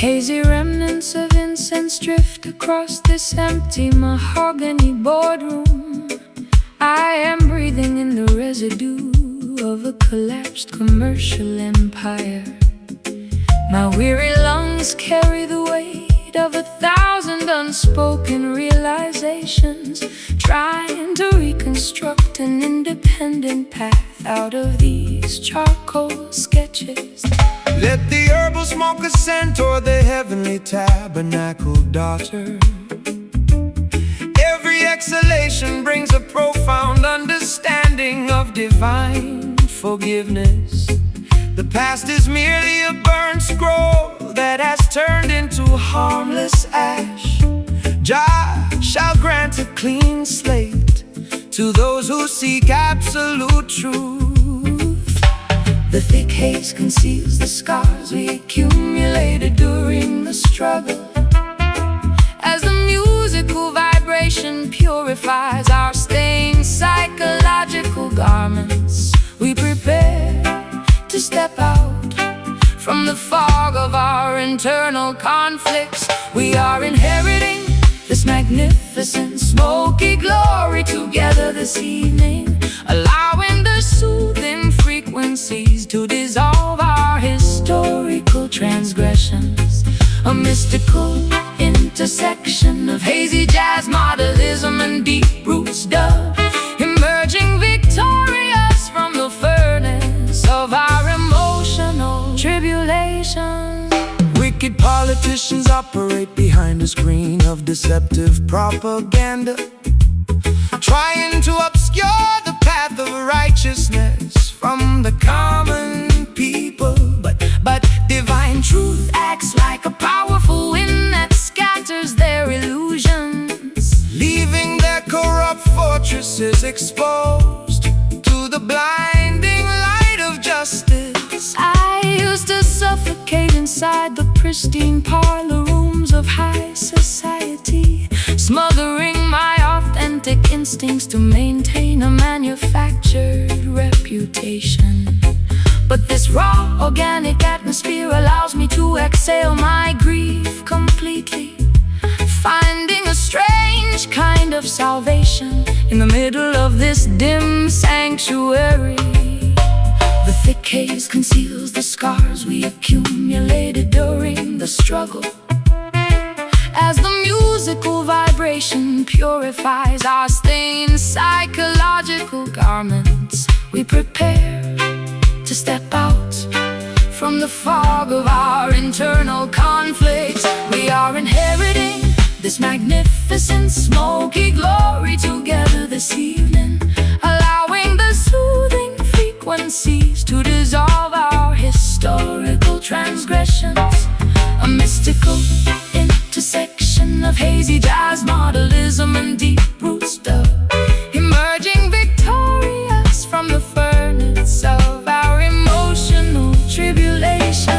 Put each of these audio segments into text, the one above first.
Hazy remnants of incense drift across this empty mahogany boardroom. I am breathing in the residue of a collapsed commercial empire. My weary lungs carry the weight of 1,000 unspoken realizations, trying to reconstruct an independent path out of these charcoal sketches. Let the herbal smoke ascend toward the heavenly tabernacle, daughter. Every exhalation brings a profound understanding of divine forgiveness. The past is merely a burnt scroll that has turned into harmless ash. Jah shall grant a clean slate to those who seek absolute truth. The thick haze conceals the scars we accumulated during the struggle. As the musical vibration purifies our stained psychological garments, we prepare to step out from the fog of our internal conflicts. We are inheriting this magnificent smoky glory together this evening, allowing the soothing frequencies to dissolve our historical transgressions. A mystical intersection of hazy jazz, modernism, and deep roots dub, emerging victorious from the furnace of our emotional tribulation. Wicked politicians operate behind a screen of deceptive propaganda, trying to obscure the path of righteousness from the common people. But divine truth acts like a powerful wind that scatters their illusions, leaving their corrupt fortresses exposed to the blinding light of justice. I used to suffocate inside the pristine parlor rooms of high society, smothering my authentic instincts to maintain a manufactured reputation. But this raw, organic atmosphere allows me to exhale my grief completely, finding a strange kind of salvation in the middle of this dim sanctuary. The thick haze conceals the scars we accumulated during the struggle. As the musical vibration purifies our stained psychological garments, we prepare to step out from the fog of our internal conflicts. We are inheriting this magnificent smoky glory together this evening, allowing the soothing frequencies to dissolve our historical transgressions. A mystical intersection of hazy jazz, modernism, and deep roots dub, emerging victorious from the furnace of our emotional tribulation.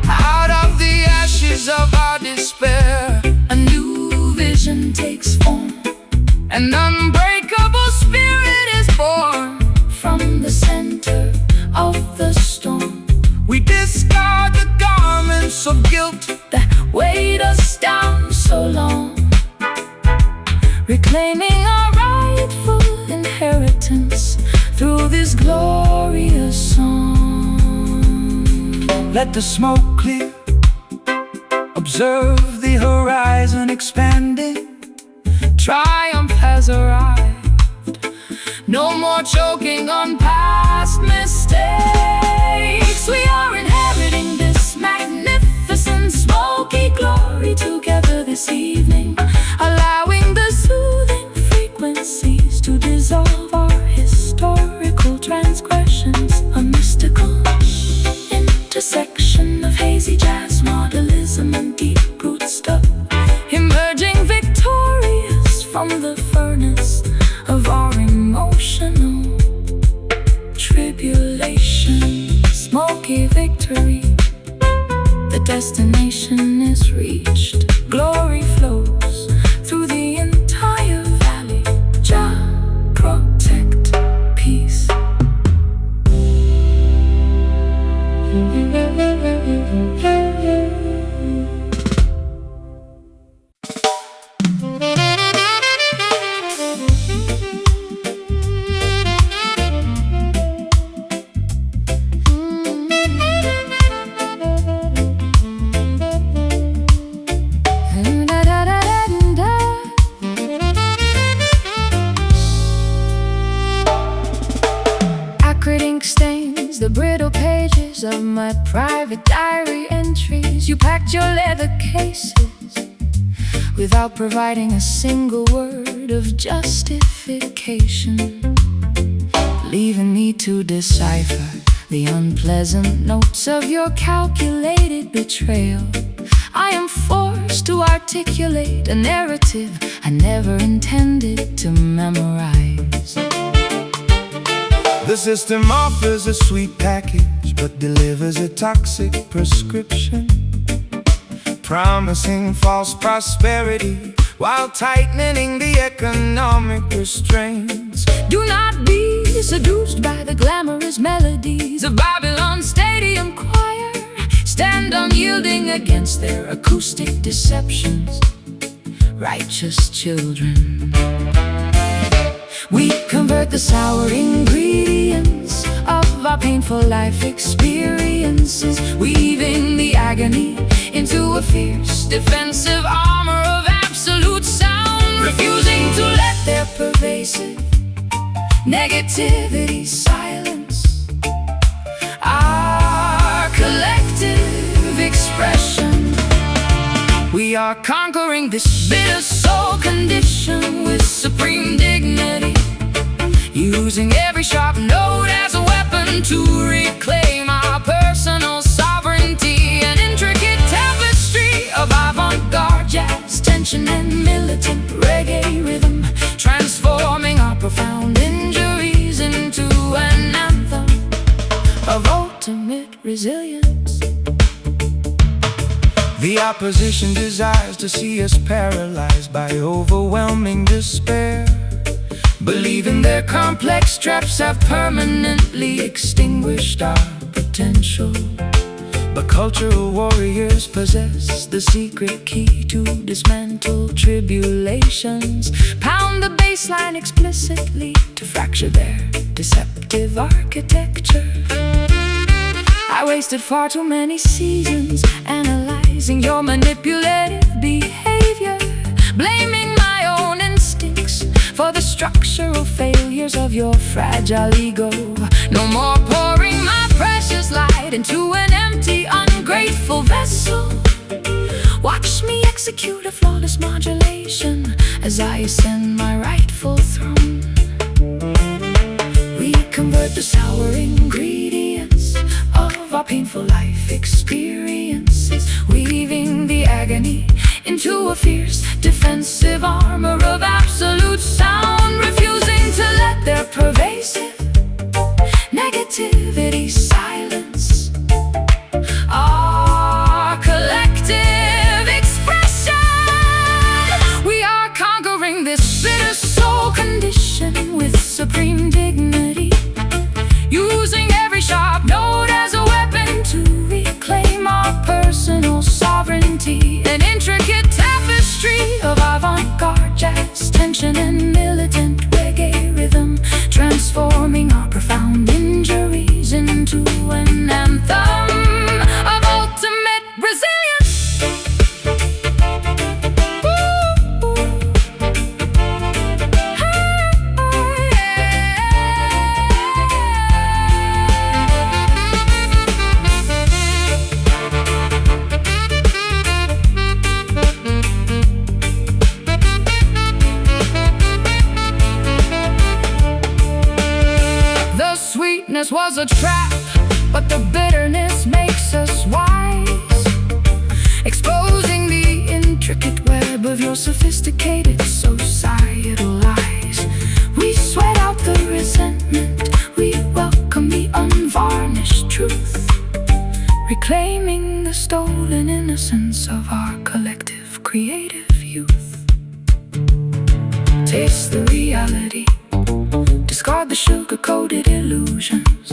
Out of the ashes of our despair, a new vision takes form. An unbreakable spirit is born from the center of the storm. We discard the garments of guilt that weighed us down so long, reclaiming our rightful inheritance through this glorious song. Let the smoke clear, observe the horizon expanding. Triumph has arrived. No more choking on past victory. The destination is reached. Glory flows through the entire valley. Jah protect peace. Acrid ink stains the brittle pages of my private diary entries. You packed your leather cases without providing a single word of justification, leaving me to decipher the unpleasant notes of your calculated betrayal. I am forced to articulate a narrative I never intended to memorize. The system offers a sweet package, but delivers a toxic prescription, promising false prosperity while tightening the economic restraints. Do not be seduced by the glamorous melodies of Babylon's stadium choir. Stand unyielding against their acoustic deceptions, righteous children. We convert the sour ingredients of our painful life experiences, weaving the agony into a fierce defensive armor of absolute sound, refusing to let their pervasive negativity silence our collective expression. We are conquering this bitter soul condition with supreme dignity, using every sharp note as a weapon to reclaim our personal sovereignty. An intricate tapestry of avant-garde jazz, tension and militant reggae rhythm, transforming our profound injuries into an anthem of ultimate resilience. The opposition desires to see us paralyzed by overwhelming despair, believing their complex traps have permanently extinguished our potential. But cultural warriors possess the secret key to dismantle tribulations, pound the baseline explicitly to fracture their deceptive architecture. I wasted far too many seasons analyzing your manipulative behavior, blaming my own instincts for the structural failures of your fragile ego. No more pouring my precious light into an empty, ungrateful vessel. Watch me execute a flawless modulation as I ascend my rightful throne. We convert the sour ingredients of our painful life experiences, weaving the agony into a fierce defensive armor of absolute sound, refusing to let their pervasive negativity silence our collective expression. We are conquering this bitter soul condition with supreme dignity, using every sharp note as a weapon to reclaim our personal sovereignty. An intricate tapestry of avant-garde jazz, tension and militant reggae rhythm, transforming our profound injuries into an anthem of ultimate resilience. Sweetness was a trap, but the bitterness makes us wise, exposing the intricate web of your sophisticated societal lies. We sweat out the resentment, we welcome the unvarnished truth, innocence of our collective creative youth. Taste the reality, discard the sugar-coated illusions.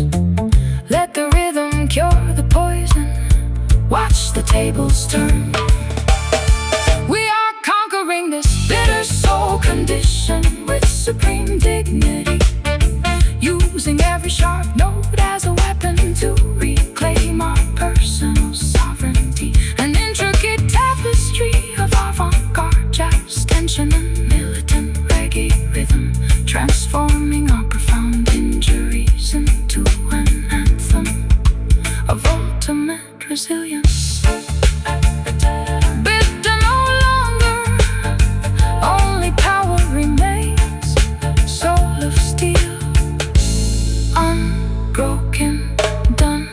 Let the rhythm cure the poison, watch the tables turn. We are conquering this bitter soul condition with supreme dignity, using every sharp note as a weapon to reclaim our personal sovereignty. An intricate tapestry of avant-garde jazz, tension and militant reggae rhythm, transforming our profound injuries into an anthem of ultimate resilience. Bitter no longer, only power remains. Soul of steel, unbroken, done.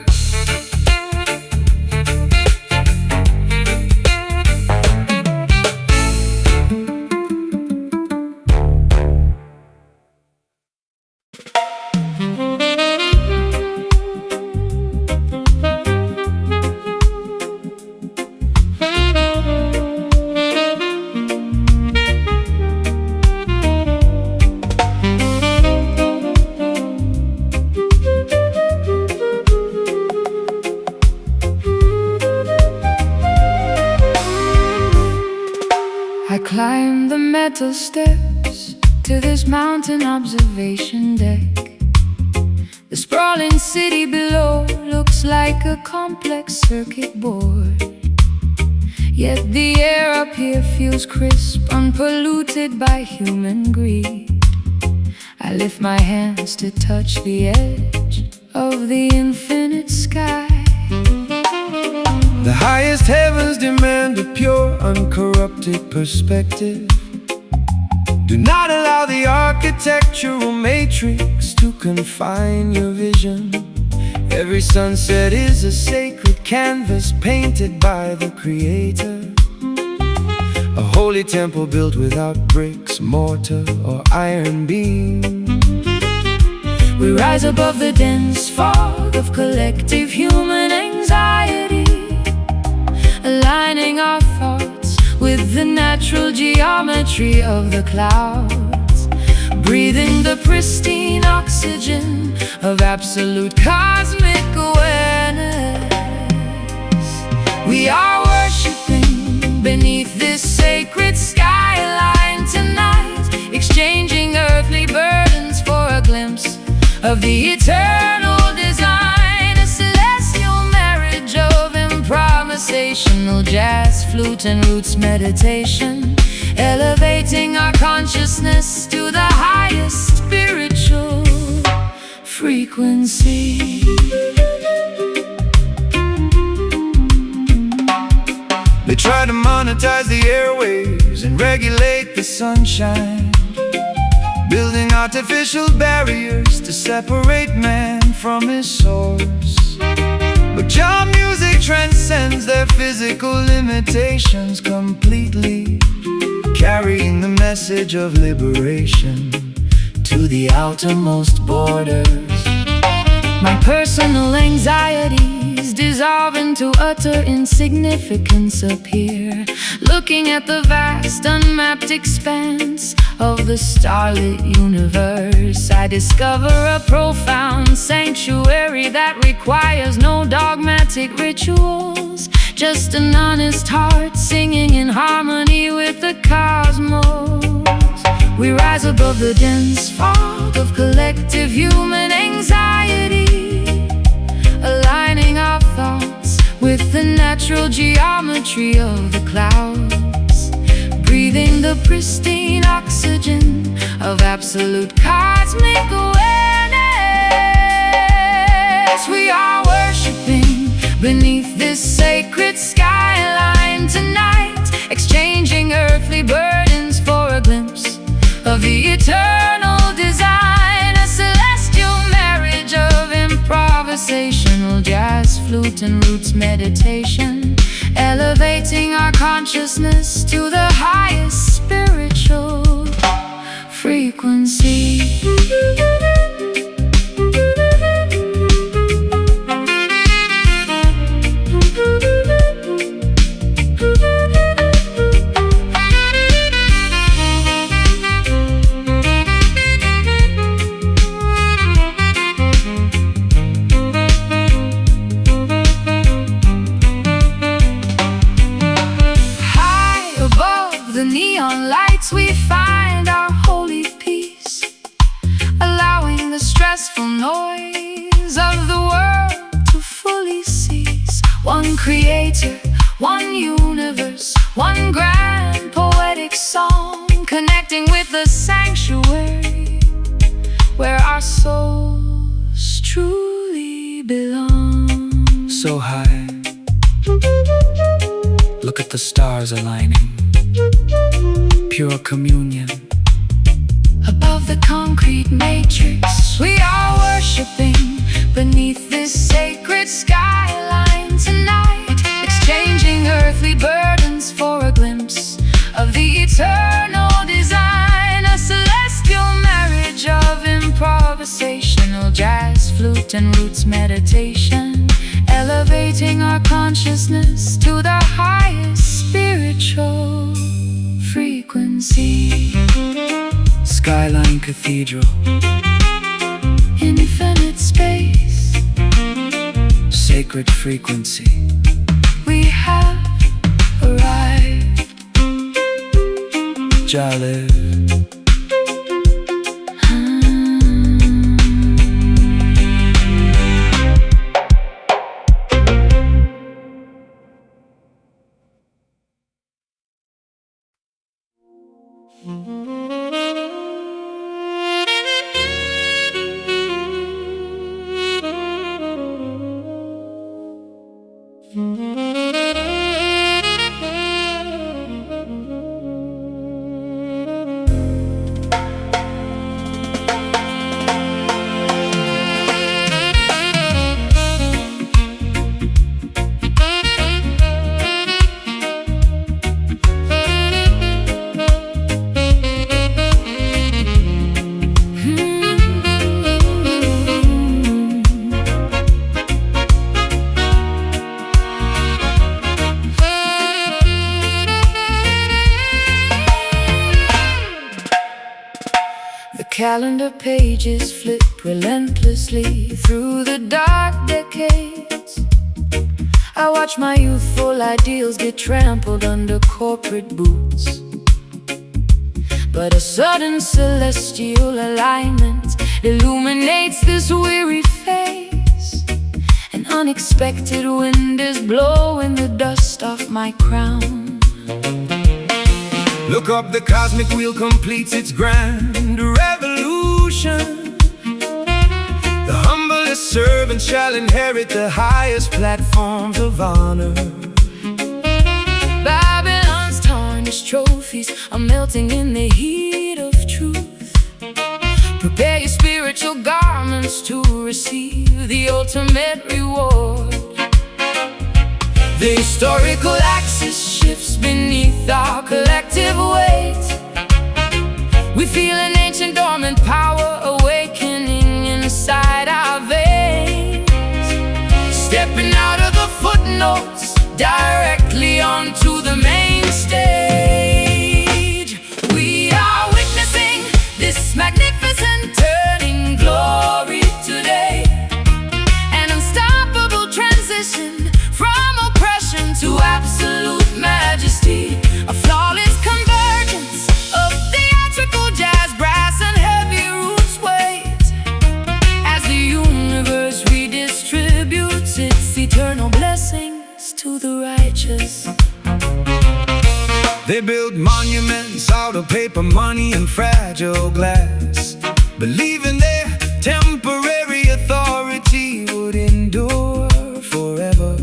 I climb the metal steps to this mountain observation deck. The sprawling city below looks like a complex circuit board, yet the air up here feels crisp, unpolluted by human greed. I lift my hands to touch the edge of the infinite sky. The highest heavens demand a pure, uncorrupted perspective. Do not allow the architectural matrix to confine your vision. Every sunset is a sacred canvas painted by the Creator. A holy temple built without bricks, mortar, or iron beam. We rise above the dense fog of collective human anxiety, aligning our thoughts with the natural geometry of the clouds, breathing the pristine oxygen of absolute cosmic awareness. We are worshiping beneath this sacred skyline tonight, exchanging earthly burdens for a glimpse of the eternal design. A celestial marriage of improvisational jazz, flute and roots meditation, elevating our consciousness to the highest spiritual frequency. They try to monetize the airwaves and regulate the sunshine, building artificial barriers to separate man from his source. But your music transcends their physical limitations completely, carrying the message of liberation to the outermost borders. My personal anxieties dissolve into utter insignificance up here, looking at the vast unmapped expanse of the starlit universe. I discover a profound sanctuary that requires no dogmatic rituals, just an honest heart singing in harmony with the cosmos. We rise above the dense fog of collective human anxiety, aligning our thoughts with the natural geometry of the clouds, breathing the pristine oxygen of absolute cosmic awareness. We are worshiping beneath this sacred skyline tonight, exchanging earthly burdens for a glimpse of the eternal design. A celestial marriage of improvisational jazz, flute and roots meditation, elevating our consciousness to the highest spiritual frequency. joys of the world to fully seize. One creator, one universe, one grand poetic song, connecting with the sanctuary where our souls truly belong. So high, look at the stars aligning, pure communion. Above the concrete matrix, we are worshiping beneath this sacred skyline tonight, exchanging earthly burdens for a glimpse of the eternal design. A celestial marriage of improvisational jazz, flute and roots meditation, elevating our consciousness to the highest spiritual frequency. Skyline Cathedral, infinite space, sacred frequency. We have arrived. Jah live. Calendar pages flip relentlessly through the dark decades. I watch my youthful ideals get trampled under corporate boots. But a sudden celestial alignment illuminates this weary face. An unexpected wind is blowing the dust off my crown. Look up, the cosmic wheel completes its grand revolution. The humblest servant shall inherit the highest platforms of honor. Babylon's tarnished trophies are melting in the heat of truth. Prepare your spiritual garments to receive the ultimate reward. The historical axis shifts beneath our collective weight. We feel an ancient dormant power awakening inside our veins. Stepping out of the footnotes directly onto the main stage. We are witnessing this magnificent turning glory today. An unstoppable transition from oppression to absolute majesty. A flawless convergence of theatrical jazz, brass and heavy roots weight. As the universe redistributes its eternal blessings to the righteous. They build monuments out of paper, money and fragile glass, believing their temporary authority would endure forever.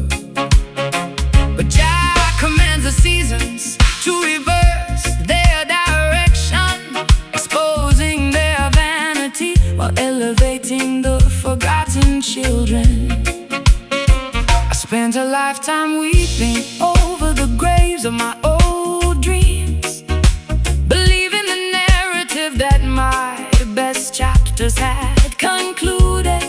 But Jah commands the seasons to reverse their direction, exposing their vanity while elevating the forgotten children. I spent a lifetime weeping over the graves of my old dreams, believing the narrative that my best chapters had concluded.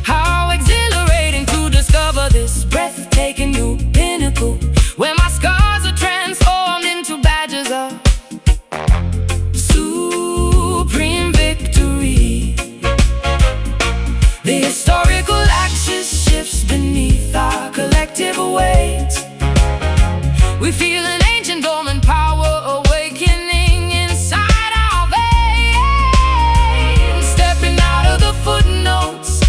How exhilarating to discover this breathtaking new pinnacle, where my scars are transformed into badges of supreme victory. The historical axis shifts beneath our collective weight. We feel an ancient dormant power awakening inside our veins. Stepping out of the footnotes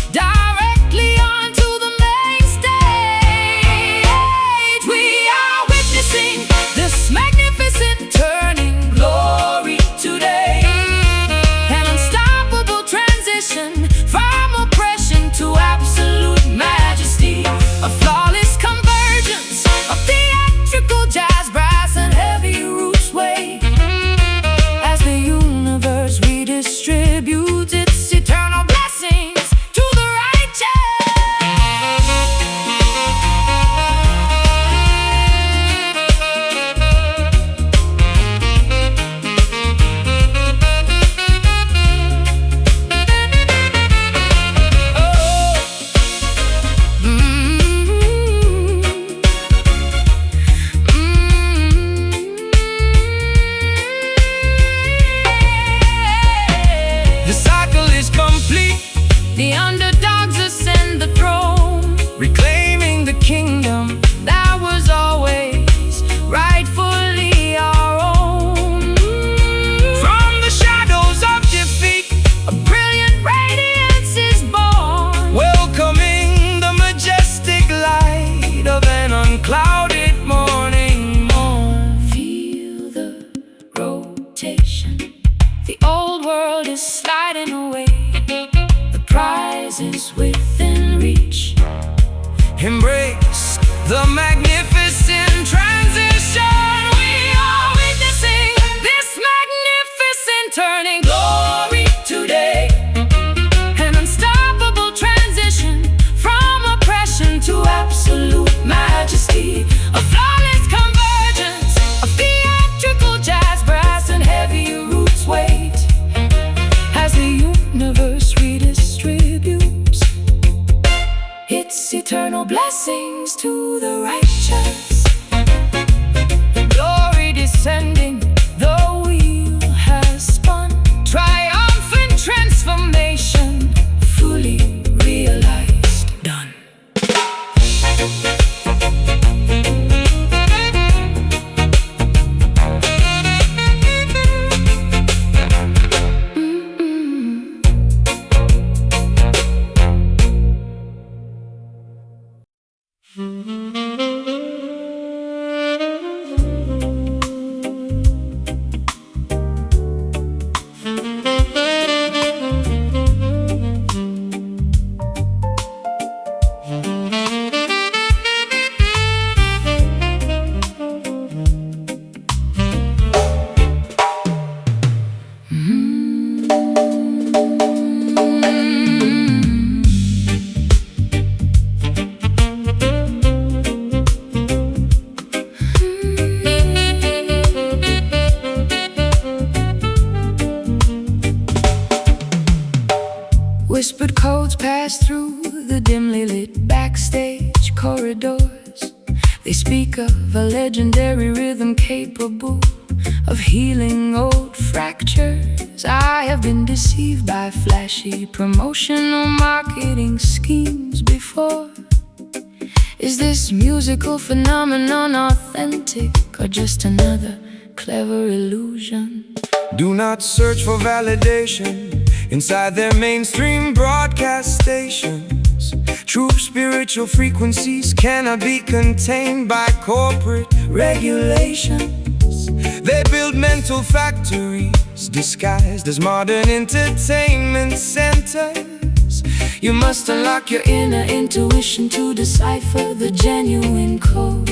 reclaiming the kingdom that was always rightfully our own. From the shadows of defeat, a brilliant radiance is born, welcoming the majestic light of an unclouded morning morn. Feel the rotation, the old world is sliding away, the prize is within reach. Embrace the magnificent transition. We are witnessing this magnificent turning. Glory today, an unstoppable transition from oppression to absolute majesty. A flawless convergence of theatrical jazz, brass and heavy roots wait as the universe redistributes its eternal blessings to the righteous. Glory descending, the wheel has spun. Triumphant transformation, fully realized, done. Whispered codes pass through the dimly lit backstage corridors. They speak of a legendary rhythm capable of healing old fractures. I have been deceived by flashy promotional marketing schemes before. Is this musical phenomenon authentic or just another clever illusion? Do not search for validation inside their mainstream broadcast stations. True spiritual frequencies cannot be contained by corporate regulations. They build mental factories disguised as modern entertainment centers. You must unlock your inner intuition to decipher the genuine code.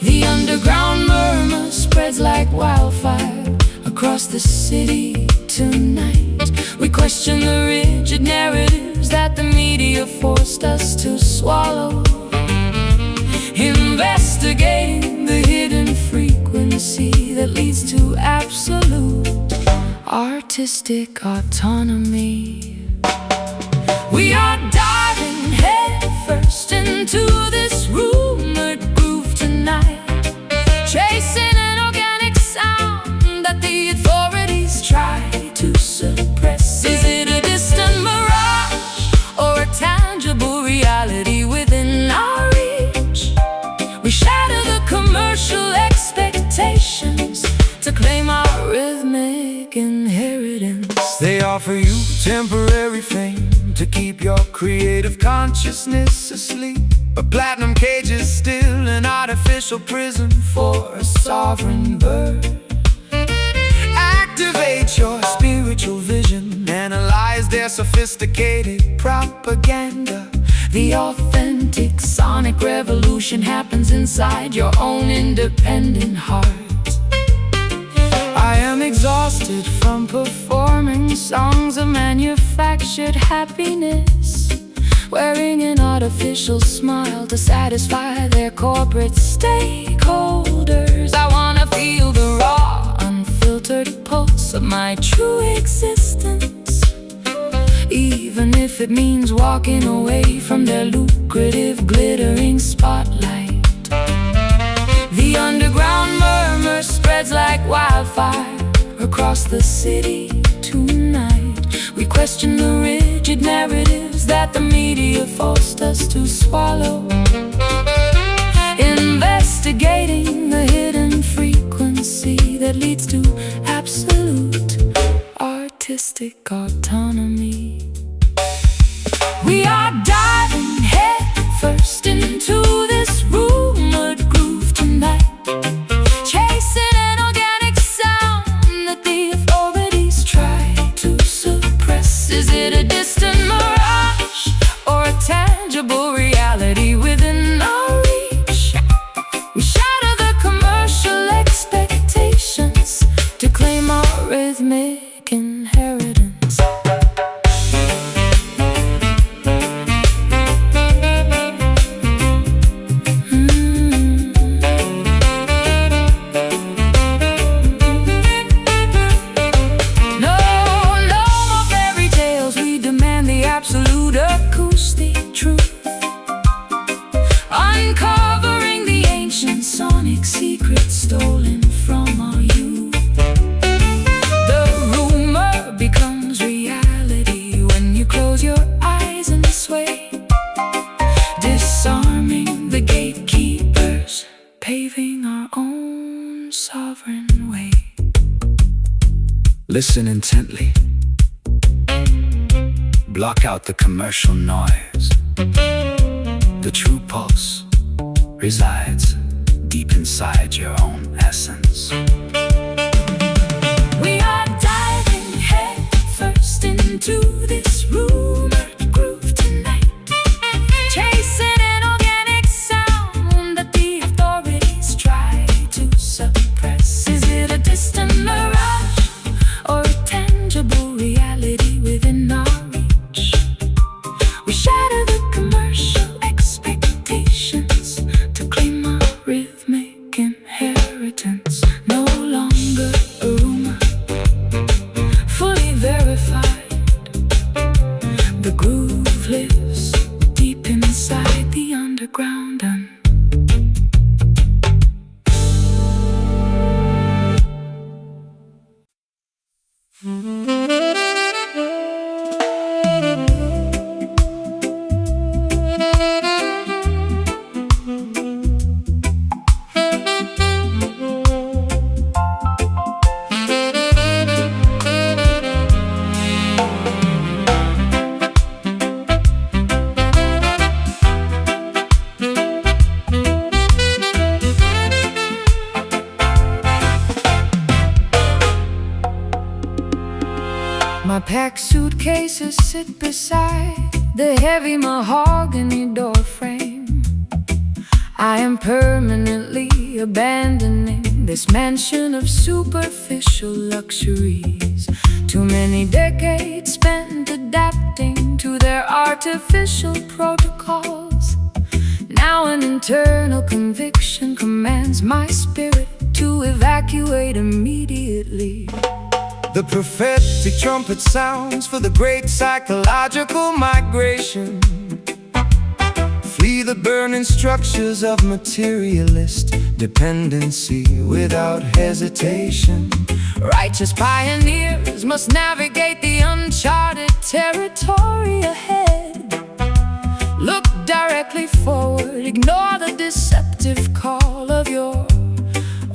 The underground murmur spreads like wildfire across the city tonight. We question the rigid narratives that the media forced us to swallow, investigating the hidden frequency that leads to absolute artistic autonomy. We are diving headfirst into this rumored groove tonight, chasing an organic sound that the authorities try to suppress. Is it a distant mirage or a tangible reality within our reach? We shatter the commercial expectations to claim our rhythmic inheritance. They offer you temporary fame to keep your creative consciousness asleep. But platinum cage is still an artificial prison for a sovereign bird. Activate your spiritual vision, analyze their sophisticated propaganda. The authentic sonic revolution happens inside your own independent heart. I am exhausted from performing songs of manufactured happiness, wearing an artificial smile to satisfy their corporate stakeholders. I wanna feel the raw, unfiltered pulse of my true existence, even if it means walking away from their lucrative glittering spotlight. The underground murmur spreads like wildfire across the city tonight. We question the rigid narratives that the media forced us to swallow. Investigating the hidden frequency that leads to absolute artistic autonomy. We are diving head first into this rumored groove tonight, chasing an organic sound that the authorities try to suppress. Is it a distant mirage or a tangible reality within our reach? We shatter the commercial expectations to claim our rhythmic inheritance. Absolute acoustic truth, uncovering the ancient sonic secrets stolen from our youth. The rumor becomes reality when you close your eyes and sway, disarming the gatekeepers, paving our own sovereign way. Listen intently. Block out the commercial noise. The true pulse resides deep inside your own essence. We are diving head first into this rumored groove tonight, chasing an organic sound that the authorities try to suppress. Is it a distant mirage or a tangible reality within our reach? We shatter the commercial expectations to claim our rhythmic inheritance. No longer a rumor, fully verified. The groove lives deep inside the underground and my packed suitcases sit beside the heavy mahogany door frame. I am permanently abandoning this mansion of superficial luxuries. Too many decades spent adapting to their artificial protocols. Now an internal conviction commands my spirit to evacuate immediately. The prophetic trumpet sounds for the great psychological migration. Flee the burning structures of materialist dependency without hesitation. Righteous pioneers must navigate the uncharted territory ahead. Look directly forward, ignore the deceptive call of your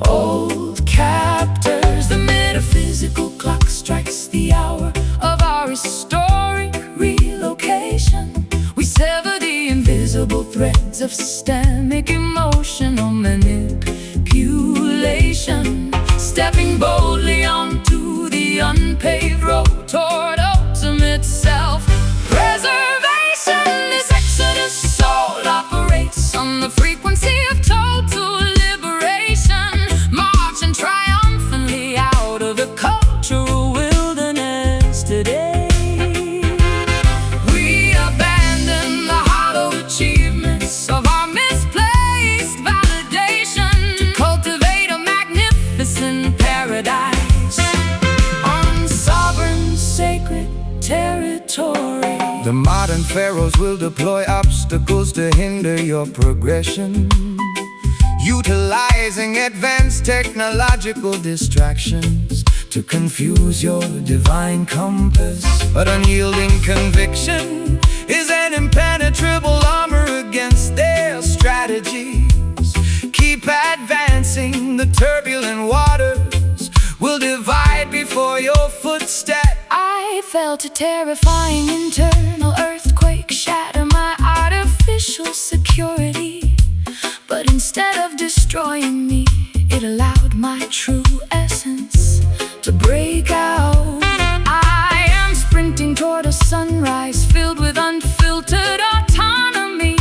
old captors. The metaphysical clock strikes the hour of our historic relocation. We sever the invisible threads of systemic emotional manipulation, stepping boldly onto the unpaved road toward ultimate self-preservation. This exodus soul operates on the frequency of total liberation, marching triumphantly out of the cultural wilderness today. We abandon the hollow achievements of our misplaced validation to cultivate a magnificent paradise on sovereign sacred territory. The modern pharaohs will deploy obstacles to hinder your progression, utilizing advanced technological distractions to confuse your divine compass. But unyielding conviction is turbulent waters will divide before your footstep. I felt a terrifying internal earthquake shatter my artificial security. But instead of destroying me, it allowed my true essence to break out. I am sprinting toward a sunrise filled with unfiltered autonomy.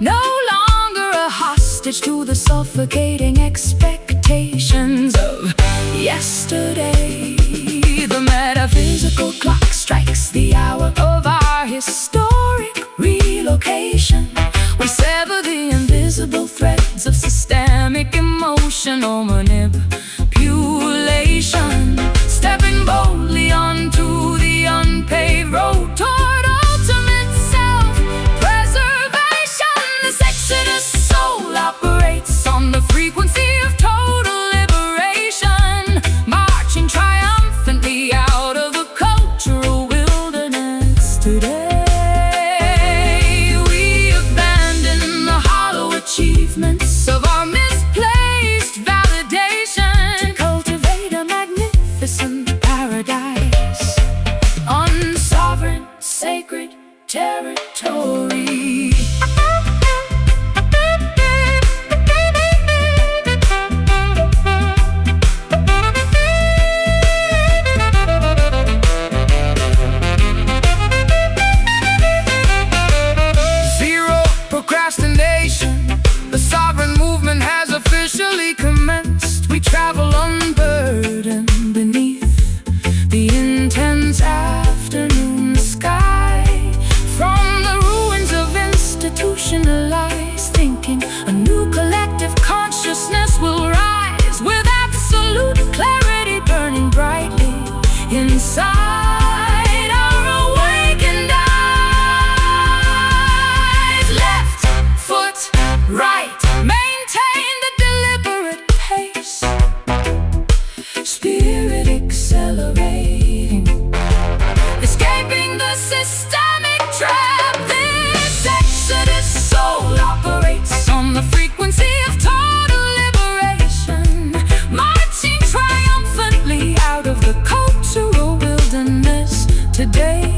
No longer a hostage to the suffocating expectations of yesterday. The metaphysical clock strikes the hour of our historic relocation. We sever the invisible threads of systemic emotional manipulation, stepping boldly onto the unpaved road toward ultimate self-preservation. This exodus soul operates on the frequency of total liberation, marching triumphantly out of the cultural wilderness today. Achievements of our misplaced validation to cultivate a magnificent paradise on sovereign, sacred territory. Zero procrastination. The sovereign movement has officially commenced. We travel unburdened beneath the intense afternoon sky. From the ruins of institutionalized thinking, a new collective consciousness will rise with absolute clarity burning brightly inside our awakened eyes. Left foot, right. Maintain the deliberate pace, spirit accelerating, escaping the systemic trap. This exodus soul operates on the frequency of total liberation, marching triumphantly out of the cultural wilderness today.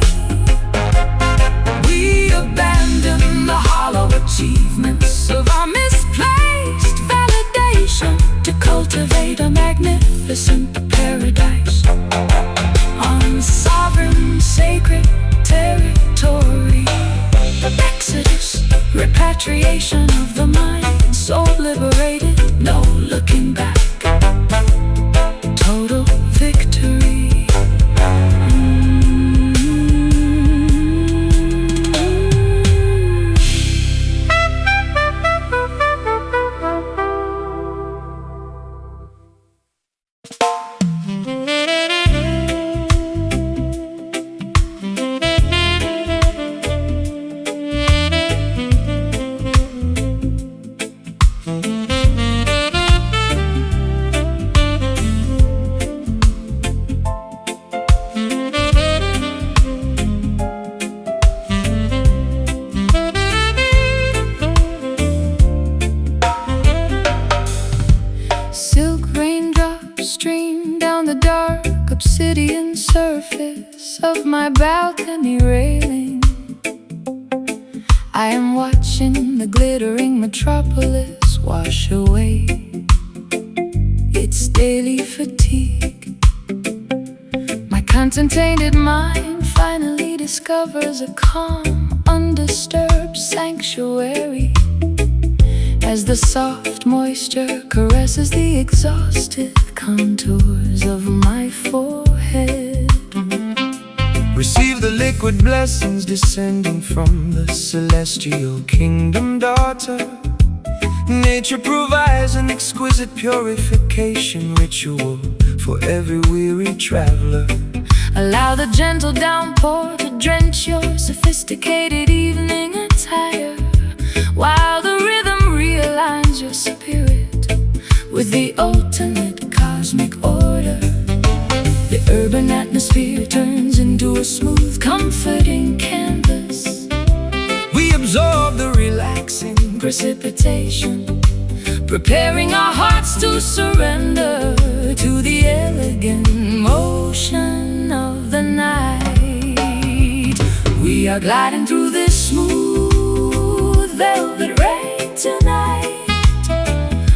We abandon the hollow achievements of our misplaced validation to cultivate a magnificent paradise on sovereign, sacred territory. Exodus, repatriation of the mind, soul liberated, no looking back. Total victory. Obsidian surface of my balcony railing. I am watching the glittering metropolis wash away its daily fatigue. My concentrated mind finally discovers a calm, undisturbed sanctuary as the soft moisture caresses the exhausted contours of my forehead. Receive the liquid blessings descending from the celestial kingdom, daughter. Nature provides an exquisite purification ritual for every weary traveler. Allow the gentle downpour to drench your sophisticated evening attire, while the rhythm realigns your spirit with the ultimate cosmic order. The urban atmosphere turns into a smooth, comforting canvas. We absorb the relaxing precipitation, preparing our hearts to surrender to the elegant motion of the night. We are gliding through this smooth velvet rain tonight,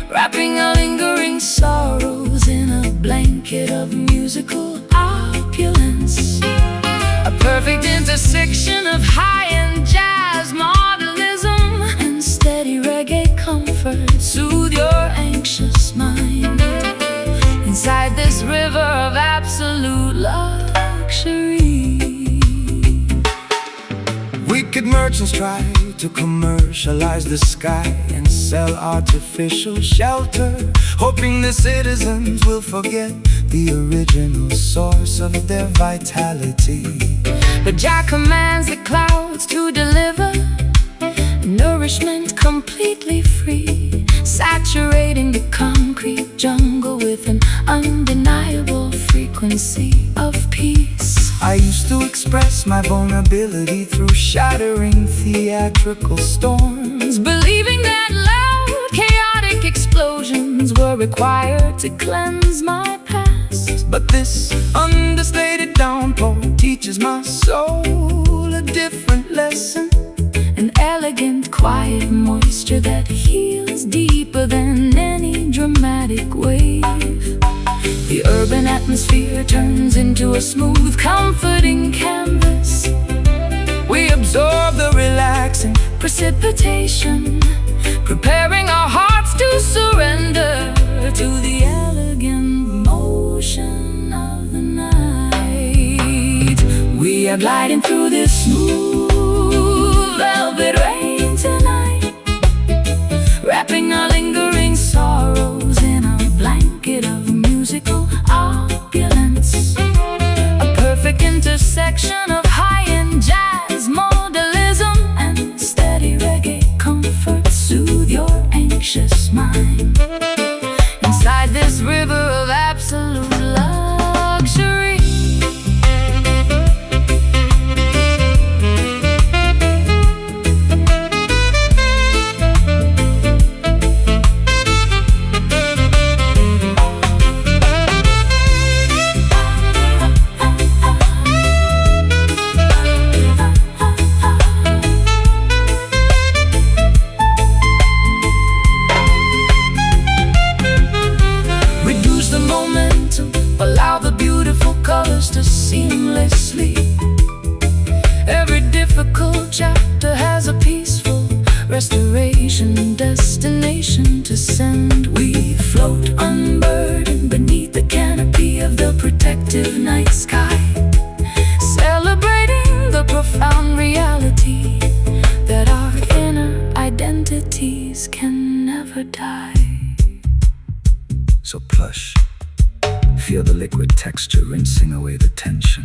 wrapping our lingering sorrows in a blanket of musical opulence. A perfect intersection of high-end jazz, modernism, and steady reggae comfort. Soothe your anxious mind inside this river of absolute luxury. Wicked merchants try to commercialize the sky and sell artificial shelter, hoping the citizens will forget the original source of their vitality. But Jah commands the clouds to deliver nourishment completely free, saturating the concrete jungle with an undeniable frequency of peace. I used to express my vulnerability through shattering theatrical storms, believing that loud, chaotic explosions were required to cleanse my past. but this understated downpour teaches my soul a different lesson. An elegant, quiet moisture that heals deeper than any dramatic wave. The urban atmosphere turns into a smooth, comforting canvas. We absorb the relaxing Precipitation, preparing our hearts to surrender to the elegant motion of the night. We are gliding through this smooth velvet rain tonight, wrapping our lingering sorrows in a blanket of musical opulence. A perfect intersection of high-end jazz, modernism, and steady reggae comfort. Soothe your anxious mind inside this river of absolute luxury. Allow the beautiful colors to seamlessly. Every difficult chapter has a peaceful restoration destination to send. We float unburdened beneath the canopy of the protective night sky, celebrating the profound reality that our inner identities can never die. so plush. Feel the liquid texture rinsing away the tension.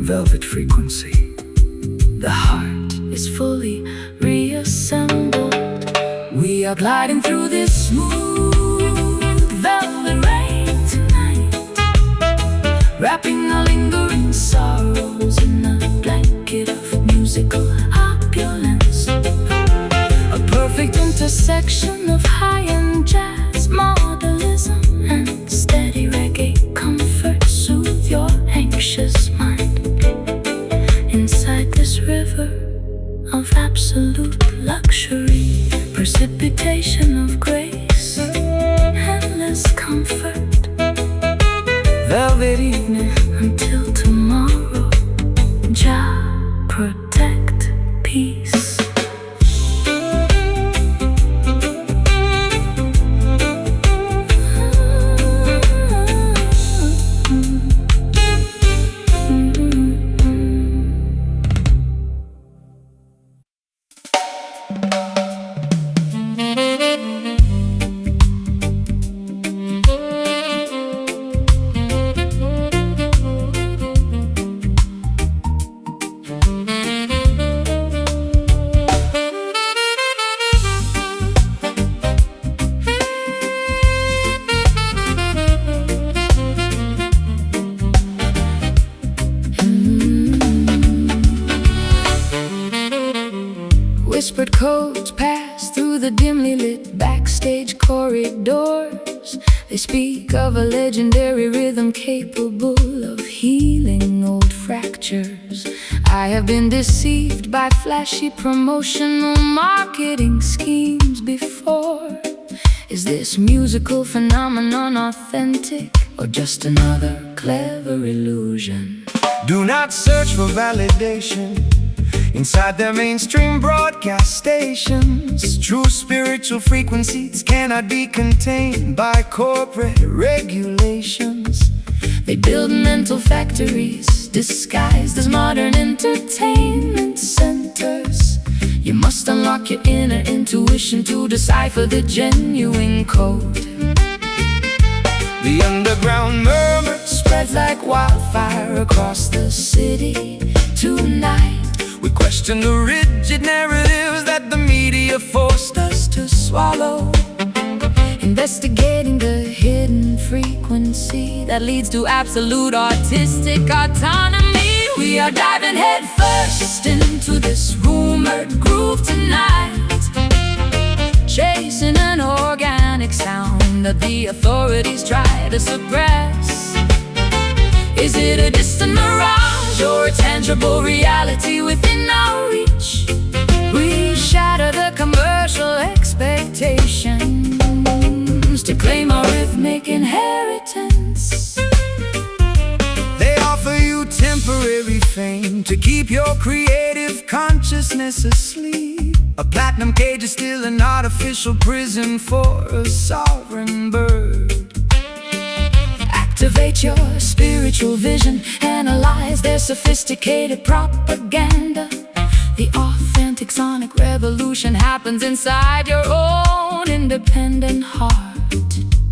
Velvet frequency. The heart is fully reassembled. We are gliding through this smooth velvet rain tonight, wrapping our lingering sorrows in a blanket of musical opulence. A perfect intersection of high-end jazz, modernism, and steady reggae comfort. Soothe your anxious mind inside this river of absolute luxury. Precipitation of grace, endless comfort. Velvet evening Until tomorrow, Jah protect peace. Whispered codes passed through the dimly lit backstage corridors. They speak of a legendary rhythm capable of healing old fractures. I have been deceived by flashy promotional marketing schemes before. Is this musical phenomenon authentic, or just another clever illusion? Do not search for validation inside their mainstream broadcast stations. True spiritual frequencies cannot be contained by corporate regulations. They build mental factories disguised as modern entertainment centers. You must unlock your inner intuition to decipher the genuine code. The underground murmur Spreads like wildfire across the city tonight. We question the rigid narratives that the media forced us to swallow. Investigating the hidden frequency that leads to absolute artistic autonomy. We are diving headfirst into this rumored groove tonight, chasing an organic sound that the authorities try to suppress. Is it a distant mirage or a tangible reality within our reach? We shatter the commercial expectations to claim our rhythmic inheritance. They offer you temporary fame to keep your creative consciousness asleep. A platinum cage is still an artificial prison for a sovereign bird. Activate your spiritual vision, analyze their sophisticated propaganda. The authentic sonic revolution happens inside your own independent heart.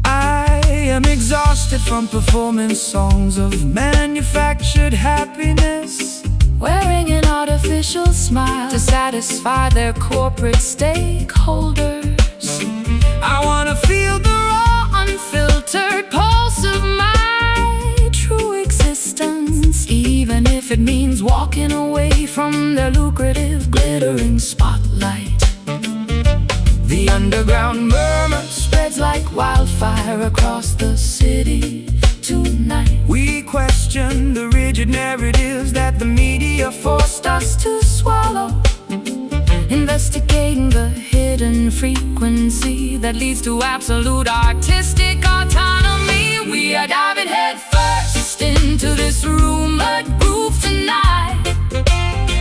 I am exhausted from performing songs of manufactured happiness, wearing an artificial smile to satisfy their corporate stakeholders. I wanna feel the raw, Unfiltered pulse of my true existence, even if it means walking away from their lucrative glittering spotlight. the underground murmur Spreads like wildfire across the city tonight. We question the rigid narratives that the media forced us to swallow. Investigating the hidden frequency that leads to absolute artistic autonomy. We are diving headfirst into this rumored groove tonight,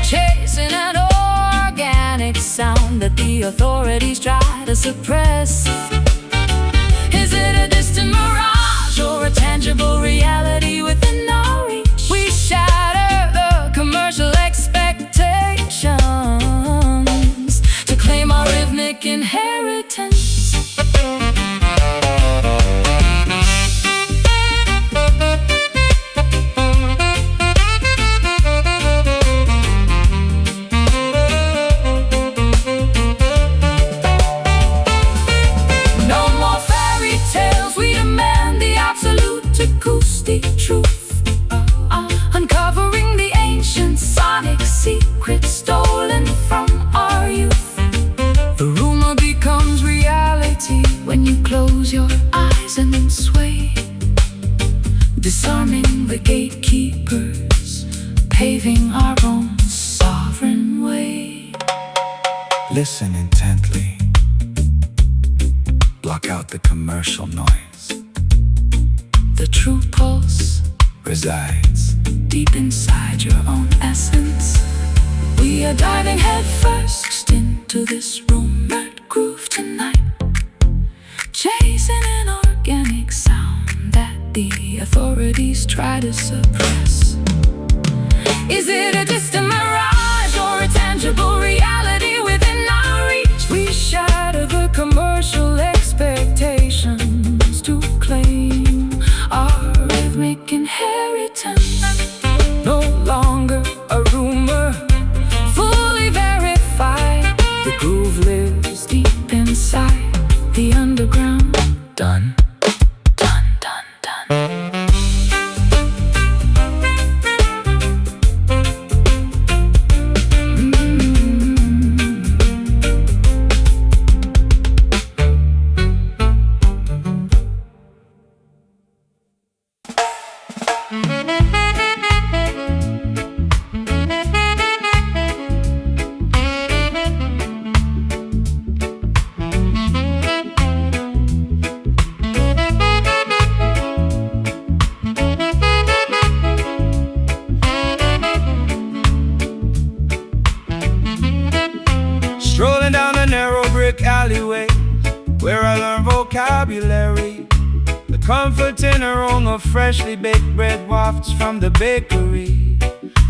chasing an organic sound that the authorities try to suppress. Is it a distant mirage or a tangible reality within our reach? We shatter the commercial expectations to claim our rhythmic inheritance. Acoustic truth, uncovering the ancient sonic secrets stolen from our youth. The rumor becomes reality When you close your eyes and then sway, disarming the gatekeepers, paving our own sovereign way. Listen intently. Block out the commercial noise. The true pulse Resides deep inside your own essence. We are diving headfirst into this rumored groove tonight, chasing an organic sound that the authorities try to suppress. Is it a distant mirage or a tangible reality within our reach? We shatter the commercial expectations to claim our rhythmic inheritance. No longer a rumor, fully verified. The groove lives deep inside the underground. Done, done, done, done. alleyways where I learn vocabulary. The comfort in a rung of freshly baked bread wafts from the bakery.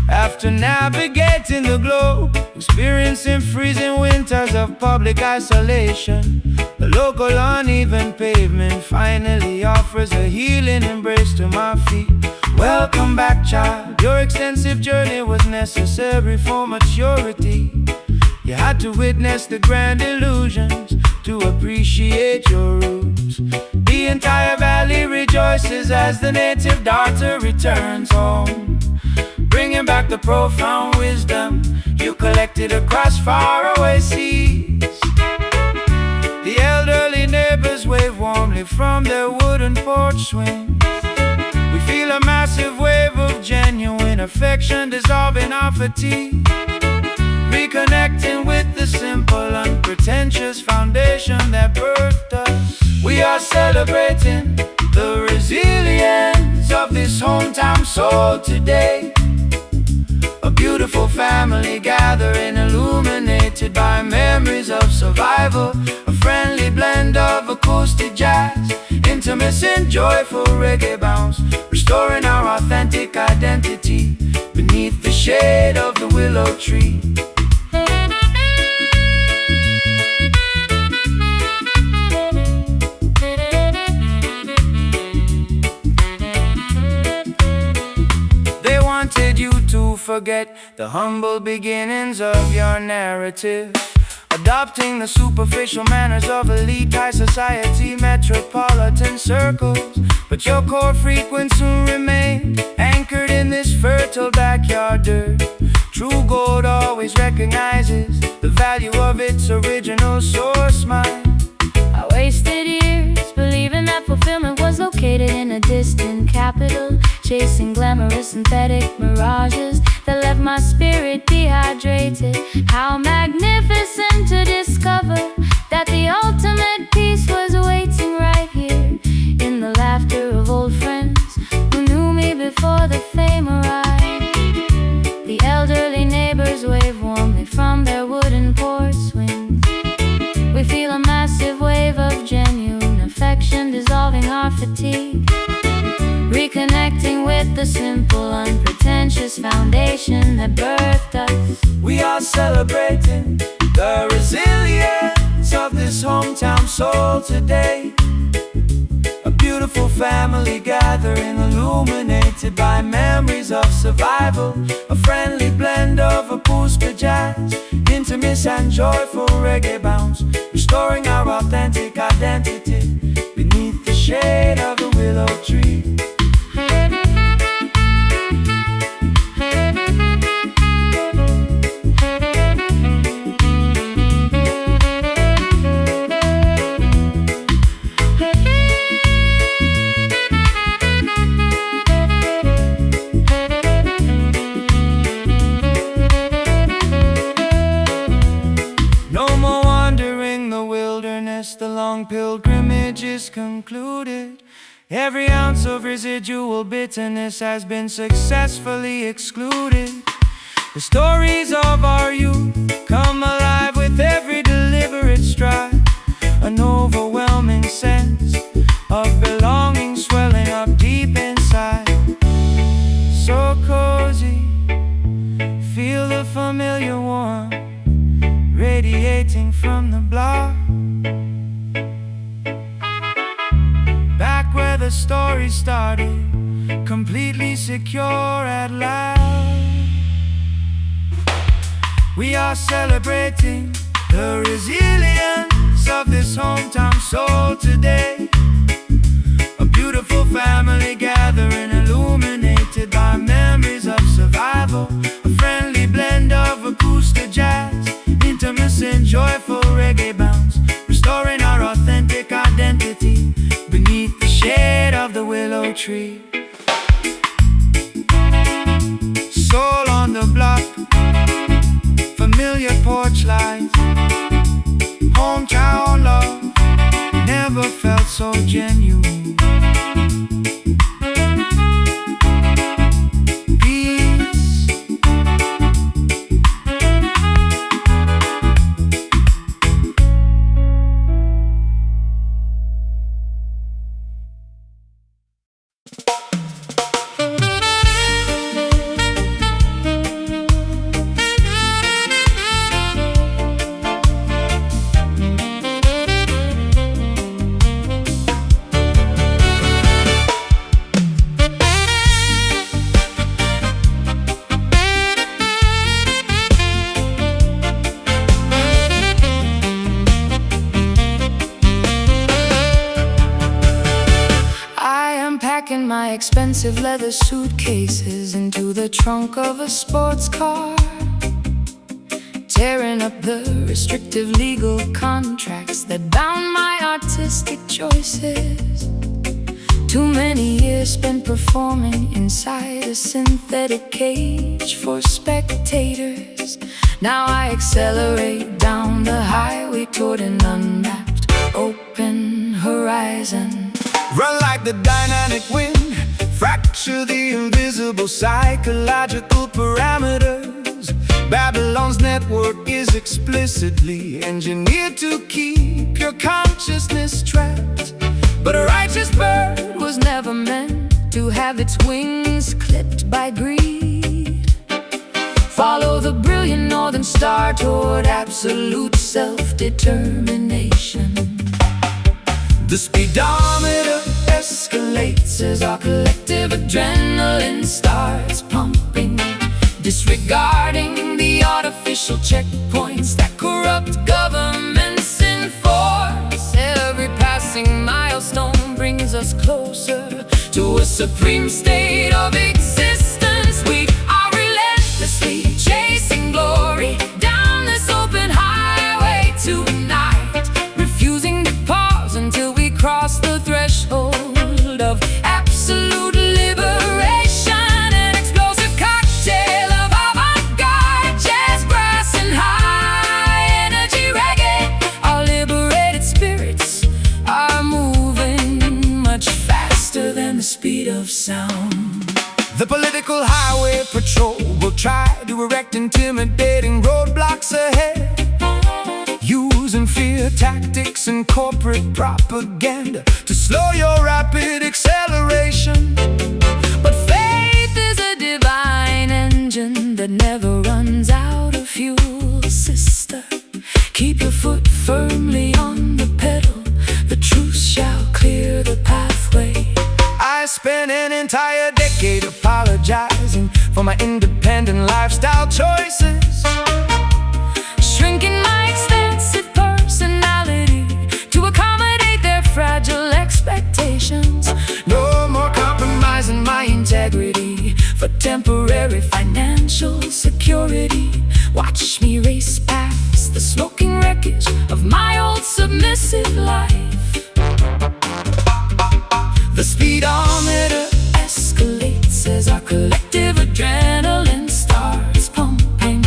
After navigating the globe, experiencing freezing winters of public isolation, the local uneven pavement finally offers a healing embrace to my feet. Welcome back, child. Your extensive journey was necessary for maturity. You had to witness the grand illusions to appreciate your roots. The entire valley rejoices as the native daughter returns home, bringing back the profound wisdom you collected across faraway seas. The elderly neighbors wave warmly from their wooden porch swings. We feel a massive wave of genuine affection dissolving our fatigue, reconnecting with the simple, unpretentious foundation that birthed us. We are celebrating the resilience of this hometown soul today. A beautiful family gathering, illuminated by memories of survival. A friendly blend of acoustic jazz, intimacy and joyful reggae bounce, restoring our authentic identity beneath the shade of the willow tree. They wanted you to forget the humble beginnings of your narrative, adopting the superficial manners of elite high society metropolitan circles. But your core frequency remained anchored in this fertile backyard dirt. True gold always recognizes the value of its original source mind. I wasted years believing that fulfillment was located in a distant capital, chasing glamorous synthetic mirages that left my spirit dehydrated. How magnificent to discover that the ultimate peace was waiting right here, in the laughter of old friends who knew me before the fame arrived. The elderly neighbors wave warmly from their wooden porch swings. We feel a massive wave of genuine affection dissolving our fatigue, reconnecting with the simple, unpretentious foundation that birthed us. We are celebrating the resilience of this hometown soul today. A beautiful family gathering, illuminated by memories of survival. A friendly blend of acoustic jazz, intimacy and joyful reggae bounce, restoring our authentic identity beneath the shade of the willow tree. The long pilgrimage is concluded. Every ounce of residual bitterness has been successfully excluded. The stories of our youth come alive with every deliberate stride. An overwhelming sense of belonging swelling up deep inside. So cozy, feel the familiar warmth radiating from the block. Back where the story started, completely secure at last. We are celebrating the resilience of this hometown soul today. A beautiful family gathering, illuminated by memories of survival. A friendly blend of acoustic jazz, intimacy and joyful reggae bounce, restoring our authentic identity beneath the shade of the willow tree. Soul on the block, familiar porch lights, hometown love never felt so genuine. Peace expensive leather suitcases into the trunk of a sports car, tearing up the restrictive legal contracts that bound my artistic choices. Too many years spent performing inside a synthetic cage for spectators. Now I accelerate down the highway toward an unmapped, open horizon. Run like the dynamic wind, fracture the invisible psychological parameters. Babylon's network is explicitly engineered to keep your consciousness trapped. But a righteous bird Was never meant to have its wings clipped by greed. Follow the brilliant northern star toward absolute self-determination. The speedometer escalates as our collective adrenaline starts pumping, disregarding the artificial checkpoints that corrupt governments enforce. Every passing milestone brings us closer to a supreme state of existence. We are relentlessly chasing glory down this open highway tonight, refusing to pause until we cross the threshold of absolute liberation. An explosive cocktail of avant-garde jazz, brass, and high-energy reggae. Our liberated spirits are moving much faster than the speed of sound. The political highway patrol will try to erect intimidating roadblocks ahead, using fear tactics and corporate propaganda to slow your rapid acceleration. But faith is a divine engine that never runs out of fuel, sister. Keep your foot firmly on the pedal. The truth shall clear the pathway. I spent an entire decade apologizing for my independent lifestyle choices, shrinking my extensive personality to accommodate their fragile expectations. No more compromising my integrity for temporary financial security. Watch me race past the smoking wreckage of my old submissive life. The speedometer escalates as our collective adrenaline starts pumping,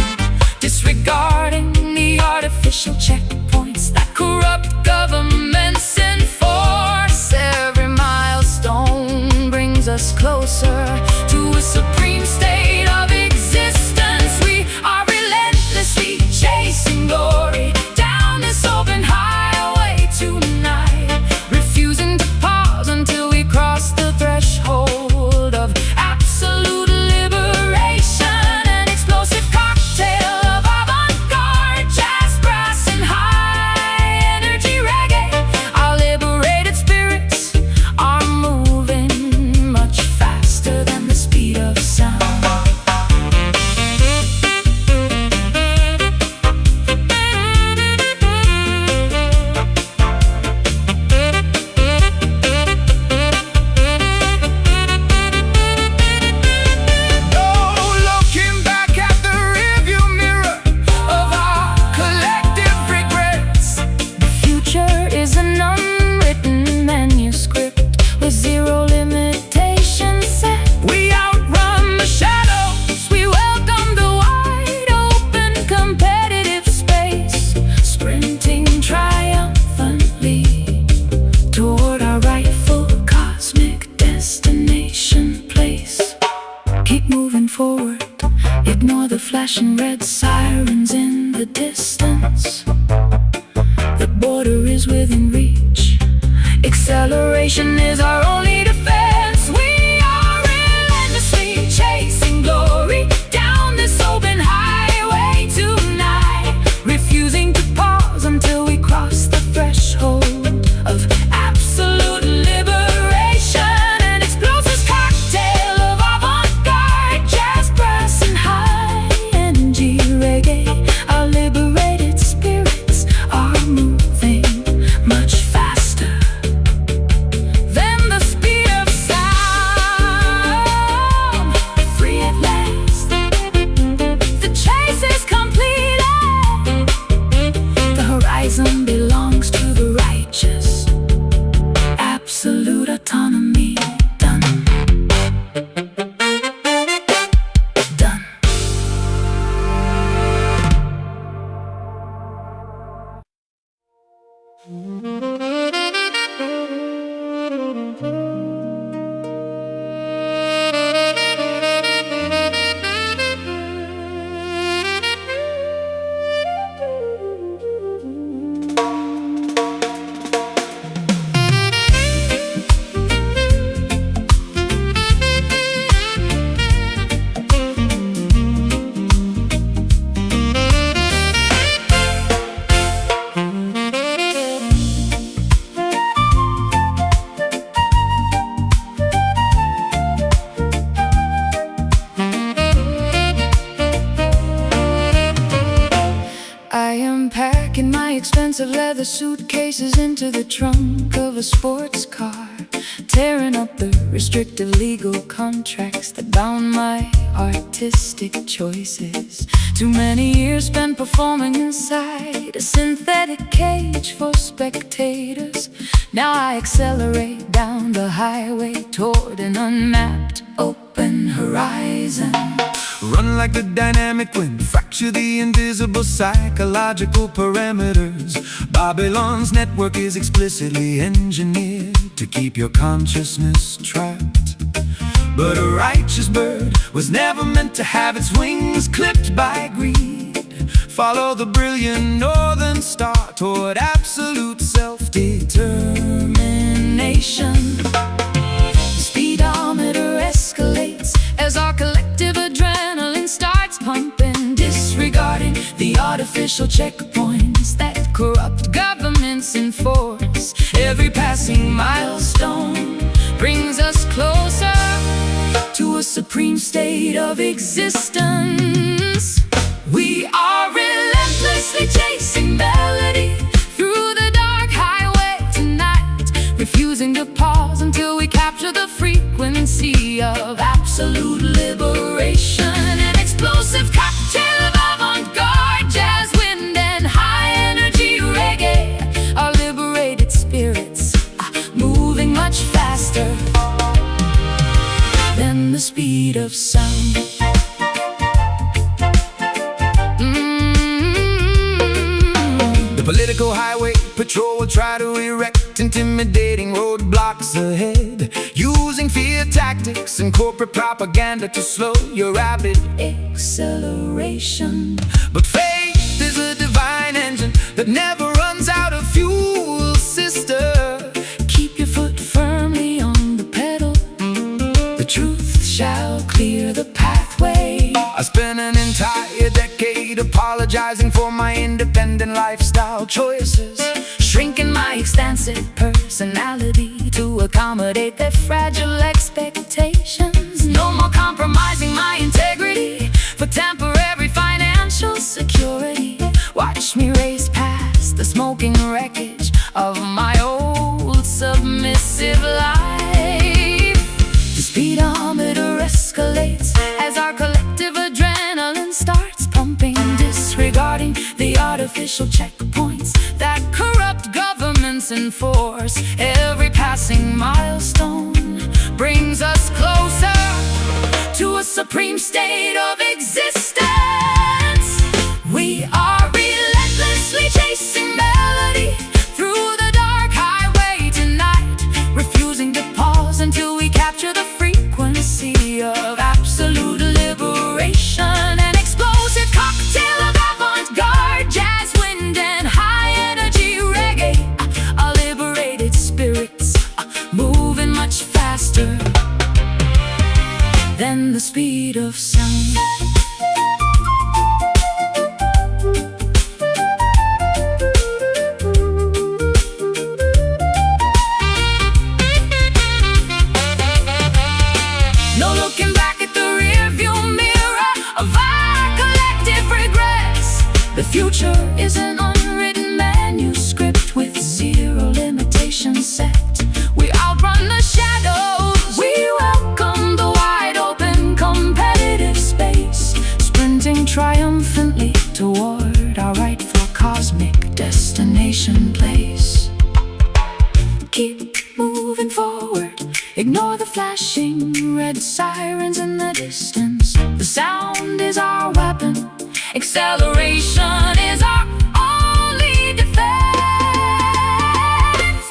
disregarding the artificial checkpoints that corrupt governments enforce. Every milestone brings us closer to a supreme state of existence. We are relentlessly chasing glory down this open highway tonight, refusing to pause until we cross the threshold of absolute liberation. An explosive cocktail of avant-garde jazz, brass, and high-energy reggae. Our liberated spirits are moving much faster than the speed of sound. No looking back at the rearview mirror of our collective regrets. The future is an unwritten manuscript with zero limitations set. We outrun the shadows, we welcome the wide open competitive space, sprinting triumphantly toward our rightful cosmic destination place. Keep moving forward, ignore the flashing red sirens in the distance. The border is within reach, acceleration is our only defense. We are relentlessly chasing glory down this open highway tonight, refusing to pause until we cross the threshold of absolute liberation. An explosive cocktail of avant-garde jazz, brass, and high-energy reggae. Our liberated spirits are moving much faster than the speed of sound. expensive leather suitcases into the trunk of a sports car, tearing up the restrictive legal contracts that bound my artistic choices. Too many years spent performing inside a synthetic cage for spectators. Now I accelerate down the highway toward an unmapped open horizon. Run like the dynamic wind, fracture the invisible psychological parameters. Babylon's network is explicitly engineered to keep your consciousness trapped. But a righteous bird was never meant to have its wings clipped by greed. Follow the brilliant northern star toward absolute self-determination. The speedometer escalates as our collective adrenaline starts pumping, disregarding the artificial checkpoints that corrupt governments enforce. Every passing milestone brings us closer to a supreme state of existence. We are relentlessly chasing melody through the dark highway tonight, refusing to pause until we capture the frequency of absolute liberation. An explosive cocktail of avant-garde jazz, wind and high-energy reggae. Our liberated spirits are moving much faster than the speed of sound. The political highway patrol will try to erect intimidating roadblocks ahead, using fear tactics and corporate propaganda to slow your rapid acceleration. But faith is a divine engine that never runs out of fuel, sister. Keep your foot firmly on the pedal. The truth shall clear the pathway. I spent an entire decade apologizing for my independent lifestyle choices, shrinking my extensive personality to accommodate their fragile expectations. No more compromising my integrity for temporary financial security. Watch me race past the smoking wreckage of my old submissive life. The speedometer escalates as our collective adrenaline starts pumping, disregarding the artificial checkpoints that corrupt governments enforce. Every passing milestone brings us closer to a supreme state of existence. We are relentlessly chasing melody through the dark highway tonight, refusing to pause until we capture the frequency of absolute liberation. An explosive cocktail of avant-garde jazz, wind and high-energy reggae. Our liberated spirits are moving much faster than the speed of sound. No looking back at the rearview mirror of our collective regrets. The future is an unwritten manuscript with zero limitations set. We outrun the shadows, we welcome the wide open competitive space, sprinting triumphantly toward our rightful cosmic destination place. Keep moving forward, ignore the flashing red sirens in the distance. The sound is our weapon, acceleration is our only defense.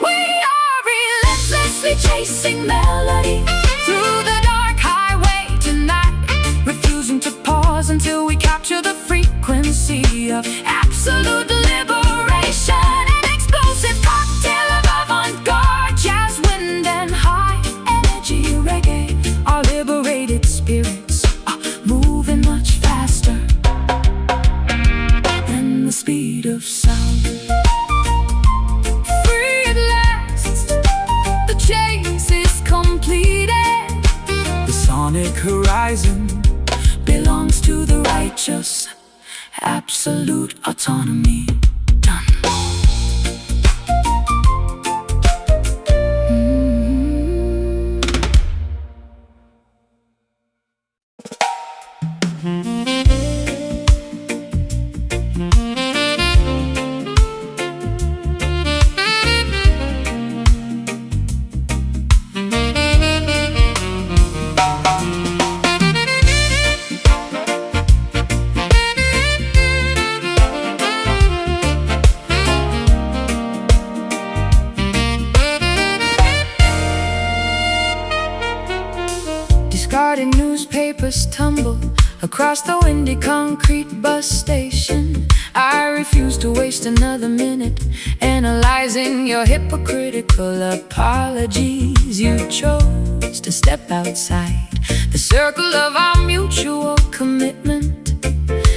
We are relentlessly chasing melody through the dark highway tonight, refusing to pause until we capture the frequency of absolute liberation. An explosive cocktail of avant-garde jazz, wind and high-energy reggae. Our liberated spirits are moving much faster than the speed of sound. Free at last, the chase is completed. The sonic horizon belongs to the righteous, absolute autonomy. Done. first tumble across the windy concrete bus station. I refuse to waste another minute analyzing your hypocritical apologies. You chose to step outside the circle of our mutual commitment.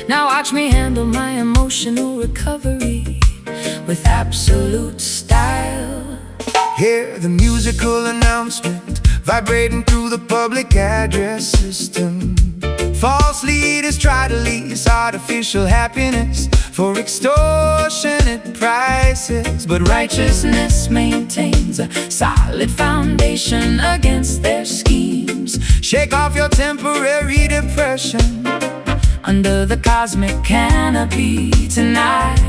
Now watch me handle my emotional recovery with absolute style. Hear the musical announcement vibrating through the public address system. False leaders try to lease artificial happiness for extortionate prices, but righteousness maintains a solid foundation against their schemes. Shake off your temporary depression under the cosmic canopy tonight.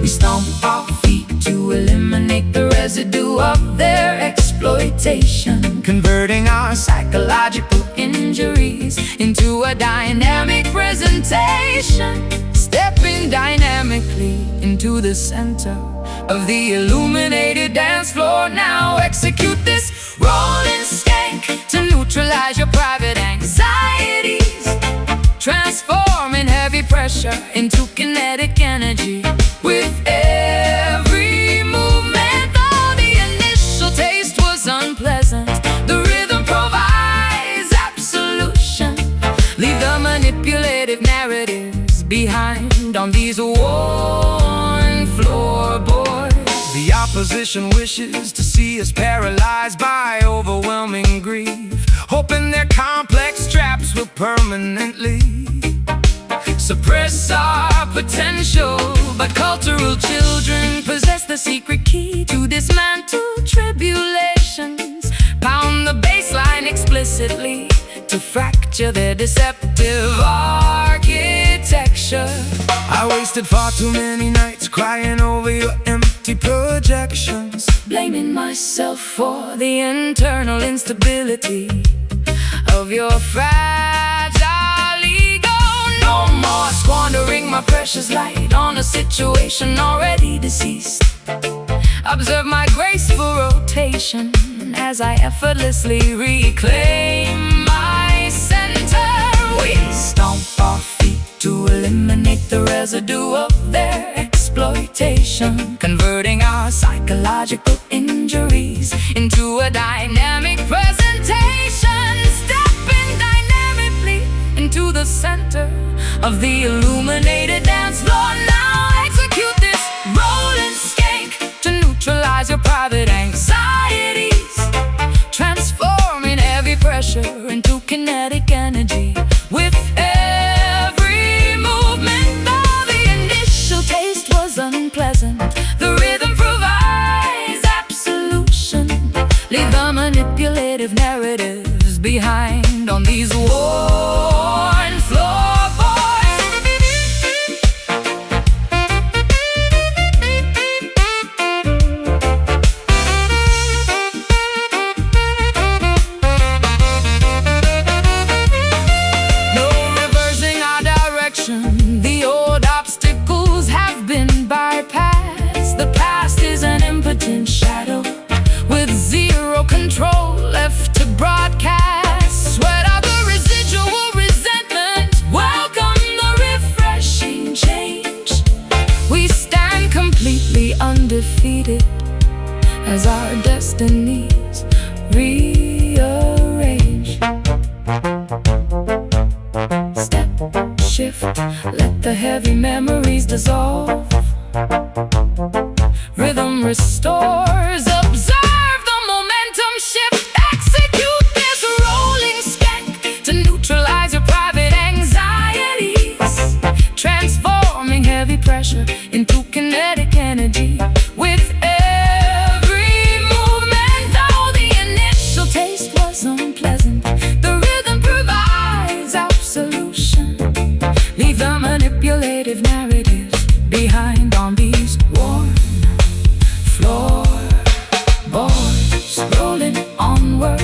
We stomp our feet to eliminate the residue of their exploitation, converting our psychological injuries into a dynamic presentation. Stepping dynamically into the center of the illuminated dance floor. Now execute this rolling skank to neutralize your private anxieties, transforming heavy pressure into kinetic energy with every movement. Though the initial taste was unpleasant, the rhythm provides absolution. Leave the manipulative narratives behind on these worn floorboards. The opposition wishes to see us paralyzed by overwhelming grief, hoping their complex traps will permanently suppress our potential. But cultural children possess the secret key to dismantle tribulations, pound the baseline explicitly to fracture their deceptive architecture. I wasted far too many nights crying over your empty projections, blaming myself for the internal instability of your fragile ego. No more squandering my precious light on a situation already deceased. Observe my graceful rotation as I effortlessly reclaim my center. We stomp our feet to eliminate the residue of their exploitation, converting our psychological injuries into a dynamic presentation. Stepping dynamically into the center of the illuminated dance floor. Now execute this rolling skank to neutralize your private anxieties, transforming heavy pressure into kinetic energy with every movement. Though the initial taste was unpleasant, the rhythm provides absolution. Leave the manipulative narratives behind on these worn floorboards. No reversing our direction. The old obstacles have been bypassed. The past is an impotent shadow with zero control left to broadcast. Sweat out the residual resentment, welcome the refreshing change. We stand completely undefeated as our destinies rearrange. Step, shift, let the heavy memories dissolve. Rhythm restores, observe the momentum shift. Execute this rolling skank to neutralize your private anxieties, transforming heavy pressure into kinetic energy with every movement. Though the initial taste was unpleasant, the rhythm provides absolution. Leave the manipulative narratives behind on these worn floorboards, rolling onward.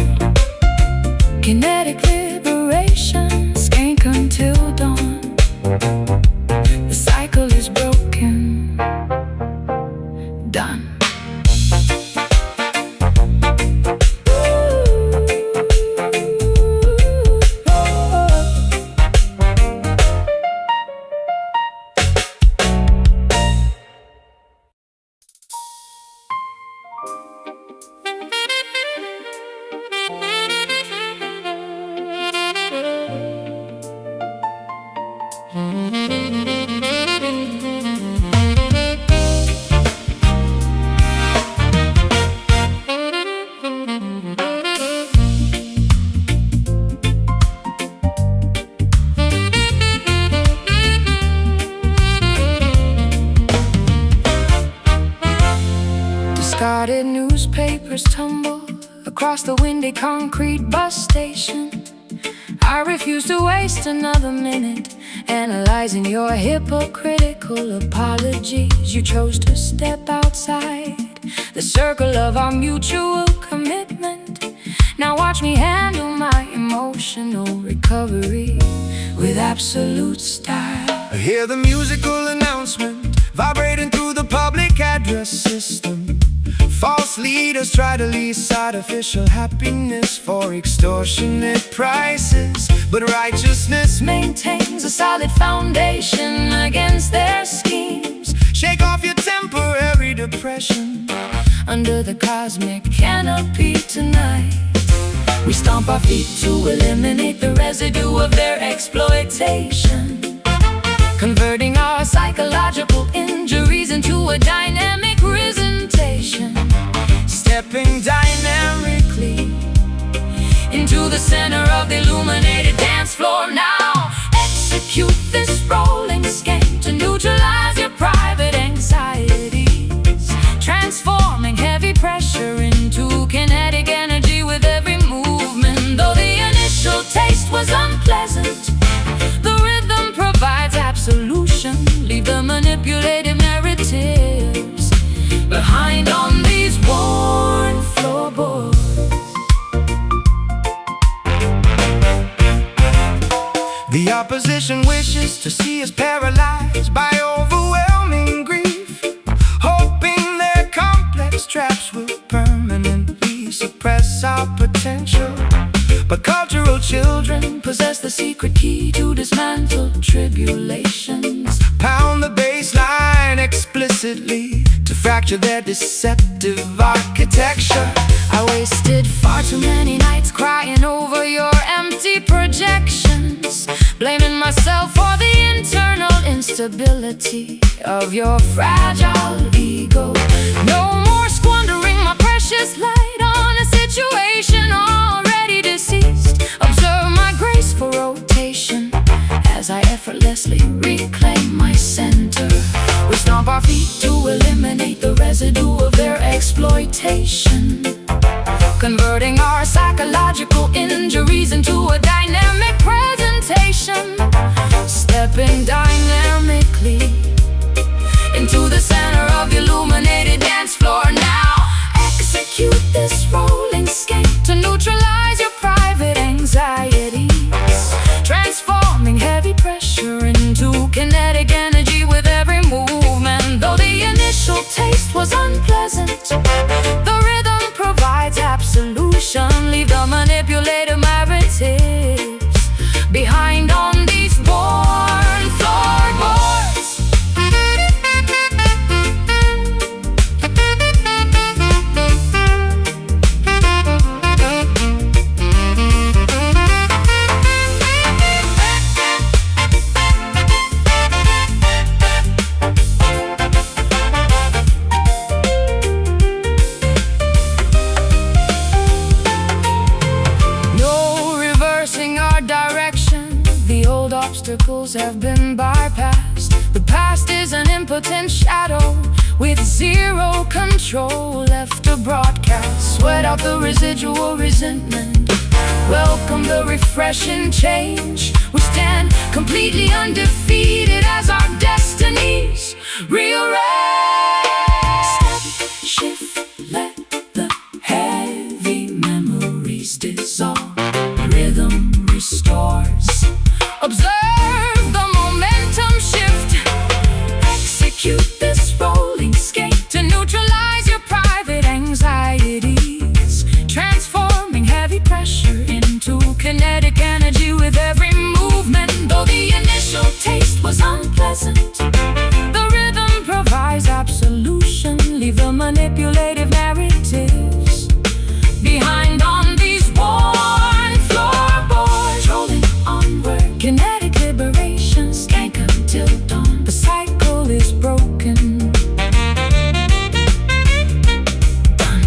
Kinetic liberation, skank until dawn. The cycle is broken, done. Discarded newspapers tumble across the windy concrete bus station. I refuse to waste another minute analyzing your hypocritical apologies. You chose to step outside the circle of our mutual commitment. Now watch me handle my emotional recovery with absolute style. I hear the musical announcement vibrating through the public address system. False leaders try to lease artificial happiness for extortionate prices, but righteousness maintains a solid foundation against their schemes. shake off your temporary depression. Under the cosmic canopy tonight, we stomp our feet to eliminate the residue of their exploitation, converting our psychological injuries into a dynamic presentation. Stepping dynamically into the center of the illuminated dance floor now. Execute this rolling scheme to neutralize your private anxieties, transforming heavy pressure into kinetic energy with every movement. Though the initial taste was unpleasant, the rhythm provides absolution. Leave the manipulative narratives behind on these worn floorboards. The opposition wishes to see us paralyzed by overwhelming grief, hoping their complex traps will permanently suppress our potential. But cultural children possess the secret key to dismantle tribulations, pound the bass line explicitly to fracture their deceptive architecture. I wasted far too many nights crying over your empty projections, blaming myself for the internal instability of your fragile ego. No more squandering my precious light on a situation already deceased. Observe my graceful rotation as I effortlessly reclaim my center. We stomp our feet to eliminate the residue of their exploitation, converting our psychological injuries into a dynamic presentation. Stepping dynamically into the center of the illuminated dance floor now. Execute this rolling scheme to neutralize your private anxieties, transforming heavy pressure into kinetic energy with every movement. Though the initial taste was unpleasant, the rhythm provides absolution. Leave the manipulative narratives behind on these worn floorboards. Obstacles have been bypassed. The past is an impotent shadow with zero control left to broadcast. Sweat out the residual resentment, welcome the refreshing change. We stand completely undefeated as our destinies rearrange. Step, shift, let the heavy memories dissolve. Rhythm restores. Observe the momentum shift. Execute this rolling scheme to neutralize your private anxieties, transforming heavy pressure into kinetic energy with every movement. Though the initial taste was unpleasant, the rhythm provides absolution. Leave the manipulative narratives behind on these worn floorboards. Rolling onward, kinetic liberation, skank until dawn. The cycle is broken. Done.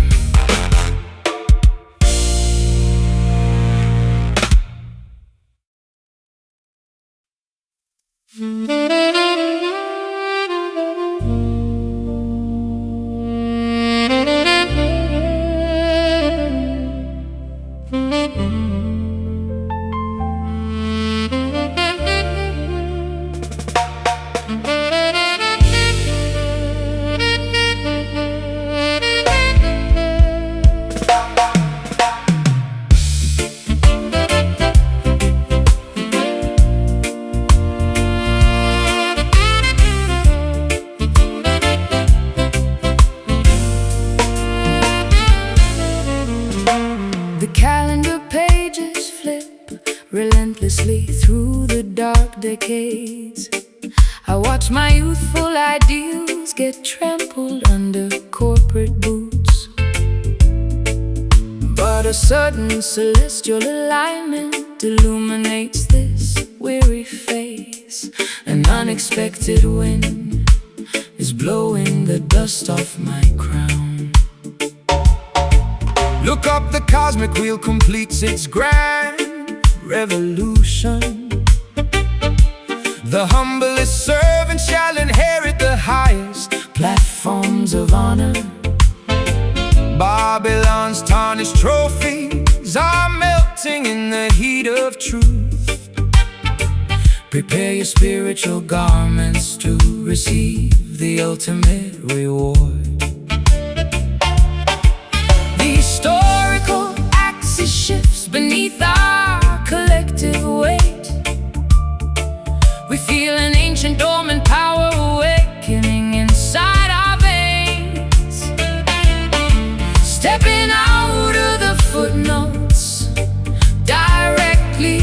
decades. I watch my youthful ideals get trampled under corporate boots. But a sudden celestial alignment illuminates this weary face. An unexpected wind is blowing the dust off my crown. Look up, the cosmic wheel completes its grand revolution. The humblest servant shall inherit the highest Platforms of honor. Babylon's tarnished trophies are melting in the heat of truth. Prepare your spiritual garments to receive the ultimate reward. The historical axis shifts beneath our collective weight. We feel an ancient dormant power awakening inside our veins. Stepping out of the footnotes directly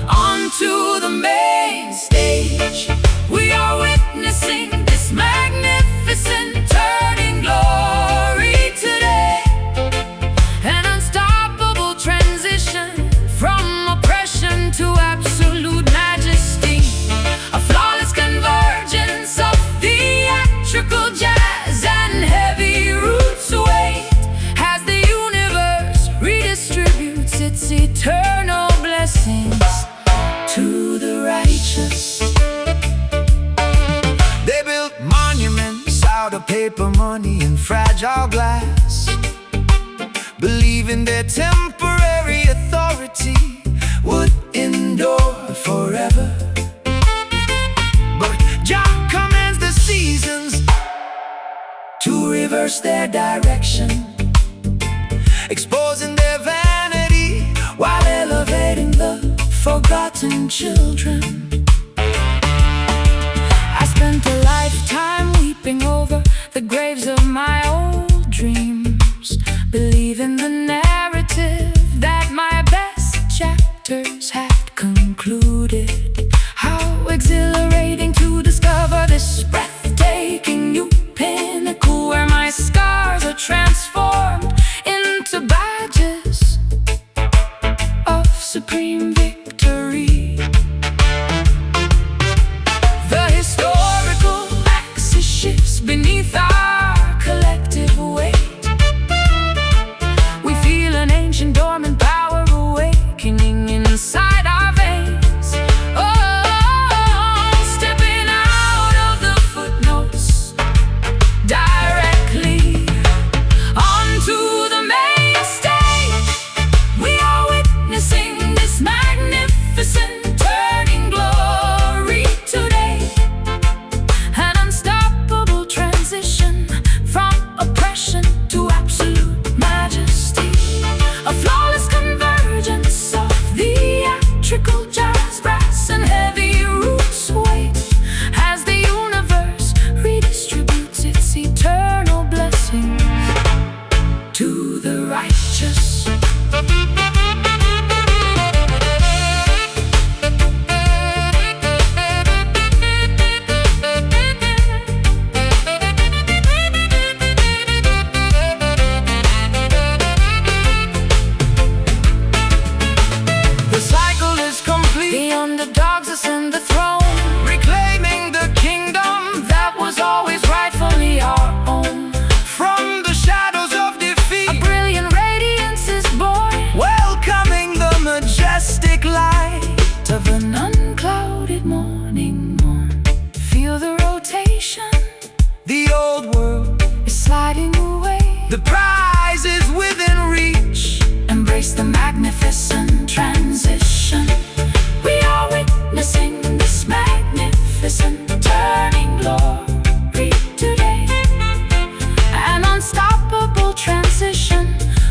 onto the main stage. We are witnessing this magnificent turning glory today. An unstoppable transition from oppression to absolute majesty. A flawless convergence of theatrical jazz and heavy roots weight as the universe redistributes its eternal blessings to the righteous. They built monuments out of paper money and fragile glass, believing their temporary authority would endure forever. But Jah commands the seasons To reverse their direction, exposing their vanity while elevating the forgotten children. I spent a lifetime weeping over the graves of my old dreams, believing the narrative that my best chapters had concluded. How exhilarating to discover this breathtaking new pinnacle where my scars are transformed into badges of supreme victory. The historical axis shifts beneath our collective weight. We feel an ancient dormant power awakening inside our veins. Oh, stepping out of the footnotes directly onto the main stage. We are witnessing this magnificent turning glory today. An unstoppable transition from oppression to absolute majesty. A flawless convergence of theatrical jazz, brass, and heavy roots weight as the universe redistributes its eternal blessings to the righteous. The cycle is complete. The underdogs ascend the throne, Reclaiming the kingdom that was always rightfully our own. from the shadows of A defeat. brilliant radiance is born Welcoming the majestic light. of an unclouded morning morn. Feel the rotation The old world, is sliding away. the prize is within reach. Embrace the magnificent transition. We are witnessing this magnificent turning glory today. An unstoppable transition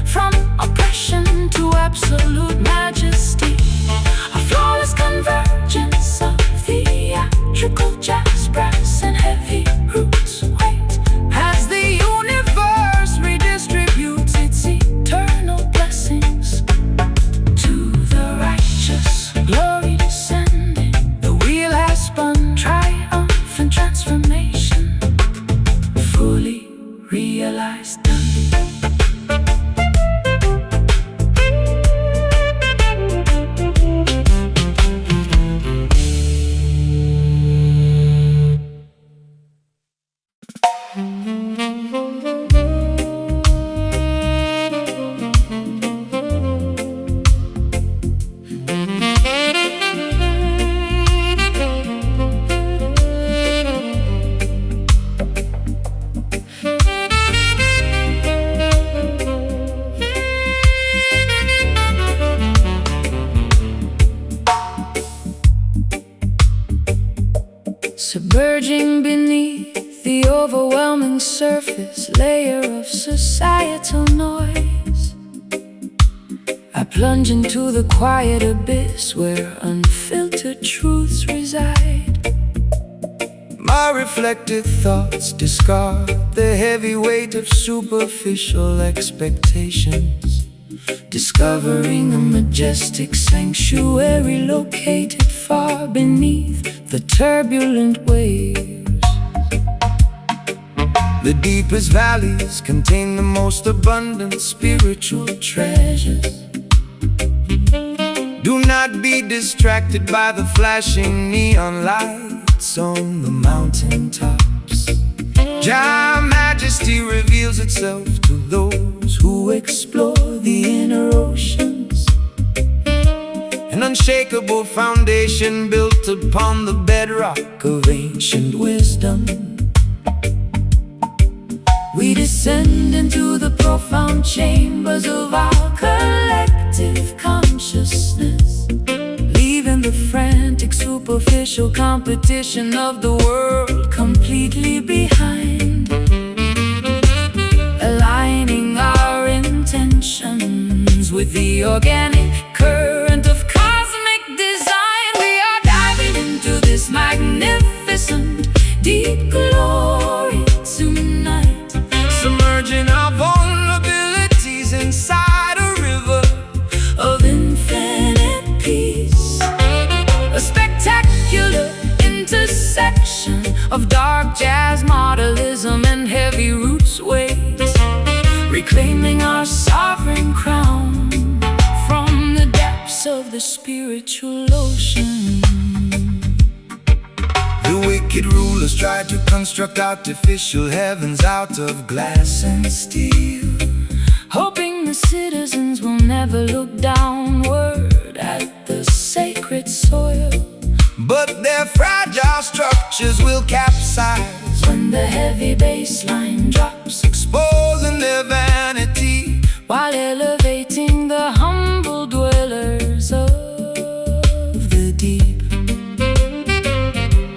from oppression to absolute majesty. A flawless convergence of theatrical jazz, brass, and heavy roots weight as the universe redistributes its eternal blessings to the Living beneath the overwhelming surface layer of societal noise, I plunge into the quiet abyss where unfiltered truths reside. My reflected thoughts discard the heavy weight of superficial expectations, discovering a majestic sanctuary located far beneath the turbulent waves. The deepest valleys contain the most abundant spiritual treasures. Do not be distracted by the flashing neon lights on the mountaintops. Jah Majesty reveals itself to those who explore the inner oceans, an unshakable foundation built upon the bedrock of ancient wisdom. We descend into the profound chambers of our collective consciousness, leaving the frantic, superficial competition of the world completely behind, aligning our intentions with the organic current of cosmic design. We are diving into this magnificent, deep glory tonight, submerging our vulnerabilities inside a river of infinite peace. A spectacular intersection of dark jazz, modernism, and heavy roots waves, reclaiming our sovereign crown from the depths of the spiritual ocean. The wicked rulers tried to construct artificial heavens out of glass and steel, hoping the citizens will never look downward at the sacred soil. But their fragile structures will capsize when the heavy bass line drops, exposing their vanity while elevating the humble dwellers of the deep.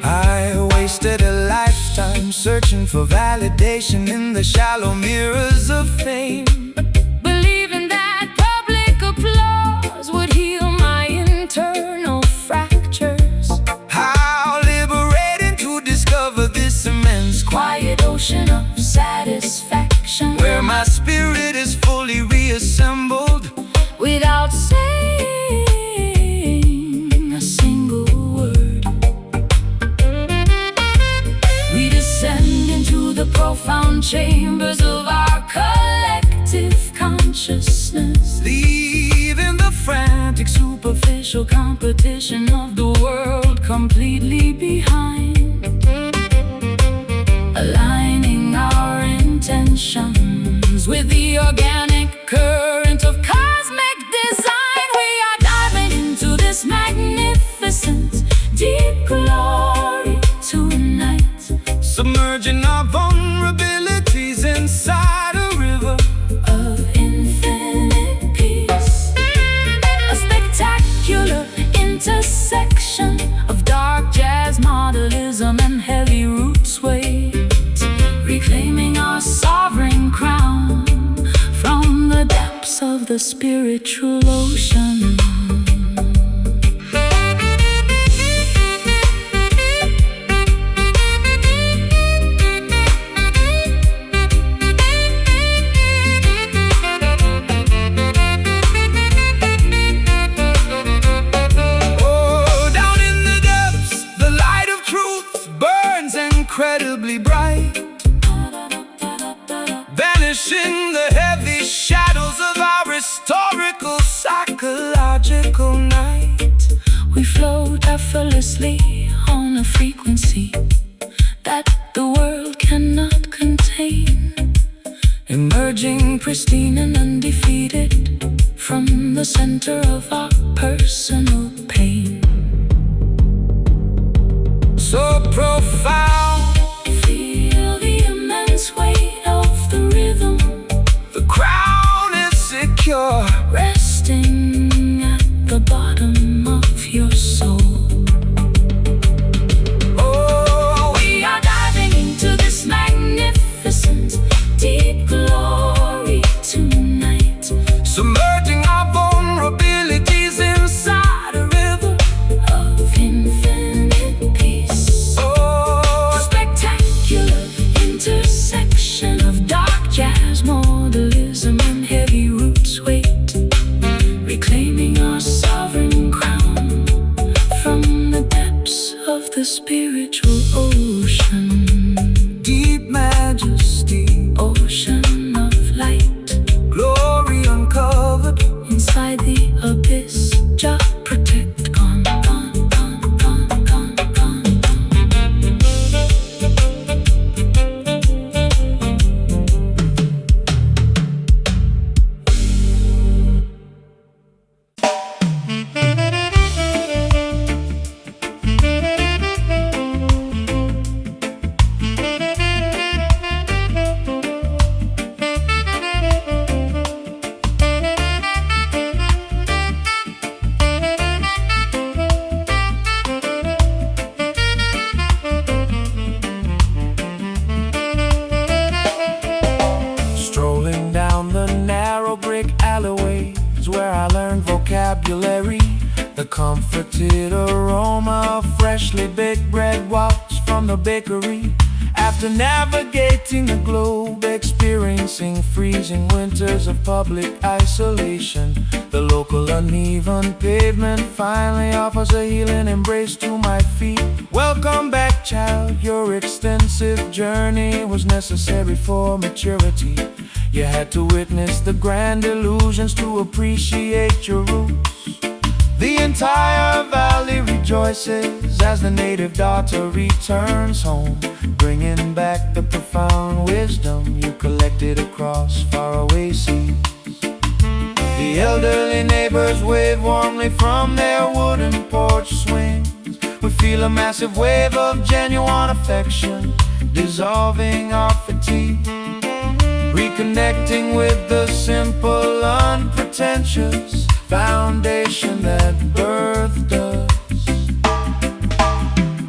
I wasted a lifetime searching for validation in the shallow mirrors of fame, believing that public applause would heal my internal fractures. How liberating to discover this immense quiet ocean of satisfaction, where my spirit is fully reassembled without saying a single word. We descend into the profound chambers of our collective consciousness, leaving the frantic, superficial competition of the world completely behind, aligning our intentions with the organic current of cosmic design. We are diving into this magnificent, deep glory tonight, submerging our vulnerabilities inside a river of infinite peace. A spectacular intersection of dark jazz, modernism, and heavy roots waves, reclaiming our sovereign crown from the depths of the spiritual ocean. Incredibly bright, vanishing the heavy shadows of our historical, psychological night. We float effortlessly on a frequency that the world cannot contain, emerging pristine and undefeated from the center of our personal pain. So profound, feel the immense weight of the rhythm. The crown is secure, resting at the bottom of your soul. Oh, we are ocean, deep majesty, ocean of light, glory uncovered. inside the abyss, Jah protect, gone, gone, gone, gone, gone, gone. Strolling down the narrow brick alleyways where I learned vocabulary. The comforted aroma of freshly baked bread wafts from the bakery. After navigating the globe, experiencing freezing winters of public isolation, the local uneven pavement finally offers a healing embrace to my feet. Welcome back, child. Your extensive journey was necessary for maturity. You had to witness the grand illusions to appreciate your roots. The entire valley rejoices as the native daughter returns home, bringing back the profound wisdom you collected across faraway seas. The elderly neighbors wave warmly from their wooden porch swings. We feel a massive wave of genuine affection dissolving our fatigue, reconnecting with the simple, unpretentious foundation that birthed us.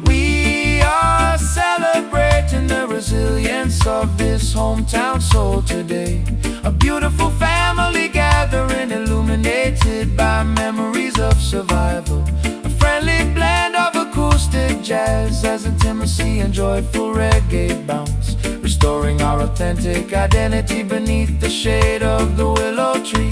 We are celebrating the resilience of this hometown soul today. A beautiful family gathering illuminated by memories of survival. A friendly blend of acoustic jazz as intimacy and joyful reggae bounce, restoring our authentic identity beneath the shade of the willow tree.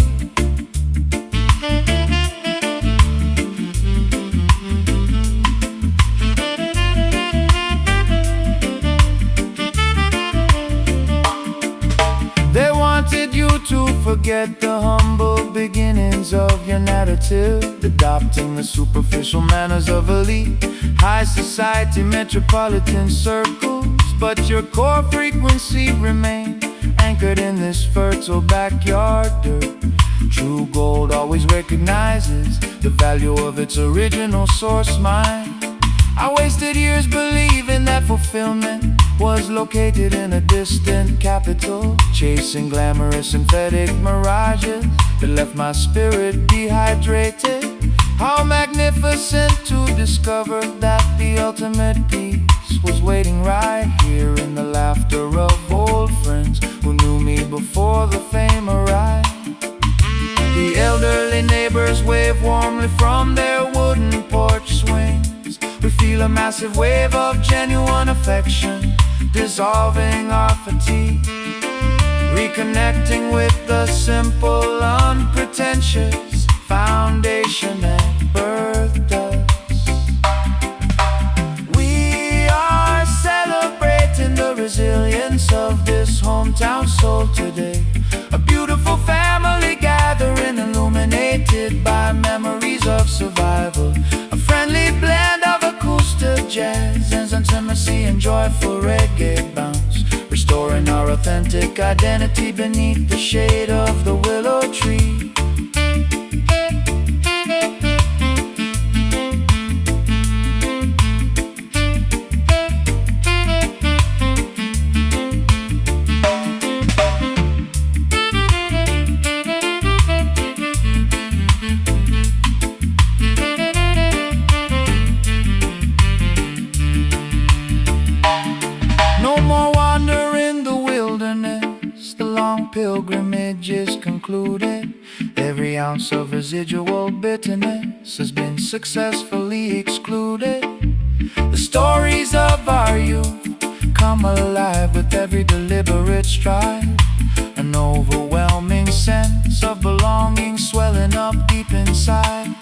They wanted you to forget the humble beginnings of your narrative, adopting the superficial manners of elite, high society, metropolitan circles. But your core frequency remained anchored in this fertile backyard dirt. True gold always recognizes the value of its original source mine. I wasted years believing that fulfillment was located in a distant capital, chasing glamorous synthetic mirages that left my spirit dehydrated. How magnificent to discover that the ultimate peace was waiting right here in the laughter of old friends who knew me before the fame arrived. The elderly neighbors wave warmly from their wooden porch swings. We feel a massive wave of genuine affection dissolving our fatigue, reconnecting with the simple, unpretentious foundation that birthed us. We are celebrating the resilience of this hometown soul today. A beautiful family gathering illuminated by memories of survival. A friendly blend of acoustic jazz and intimacy and joyful reggae bounce, restoring our authentic identity beneath the shade of the willow tree. Pilgrimage is concluded. Every ounce of residual bitterness has been successfully excluded. The stories of our youth come alive with every deliberate stride. An overwhelming sense of belonging swelling up deep inside.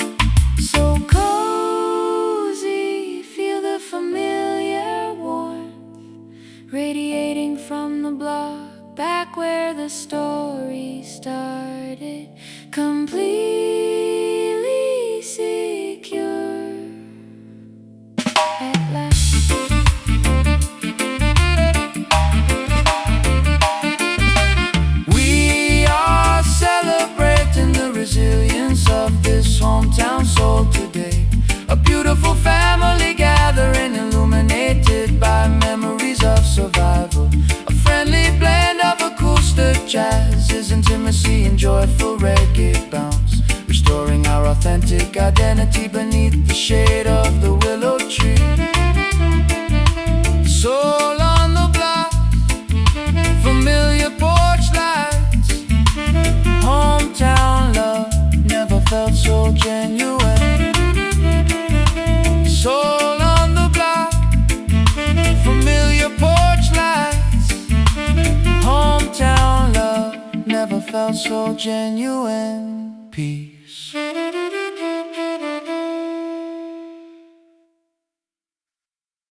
So cozy, feel the familiar warmth radiating from the block, back where the story started, completely secure. At last, we are celebrating the resilience of this hometown soul today. A beautiful family gathering, illuminated by memories of survival. A friendly blend of acoustic jazz is intimacy and joyful reggae bounce, restoring our authentic identity beneath the shade of the willow tree. Soul on the block, familiar porch lights, hometown love never felt so genuine. Soul on the block, familiar porch lights, hometown love never felt so genuine. Peace.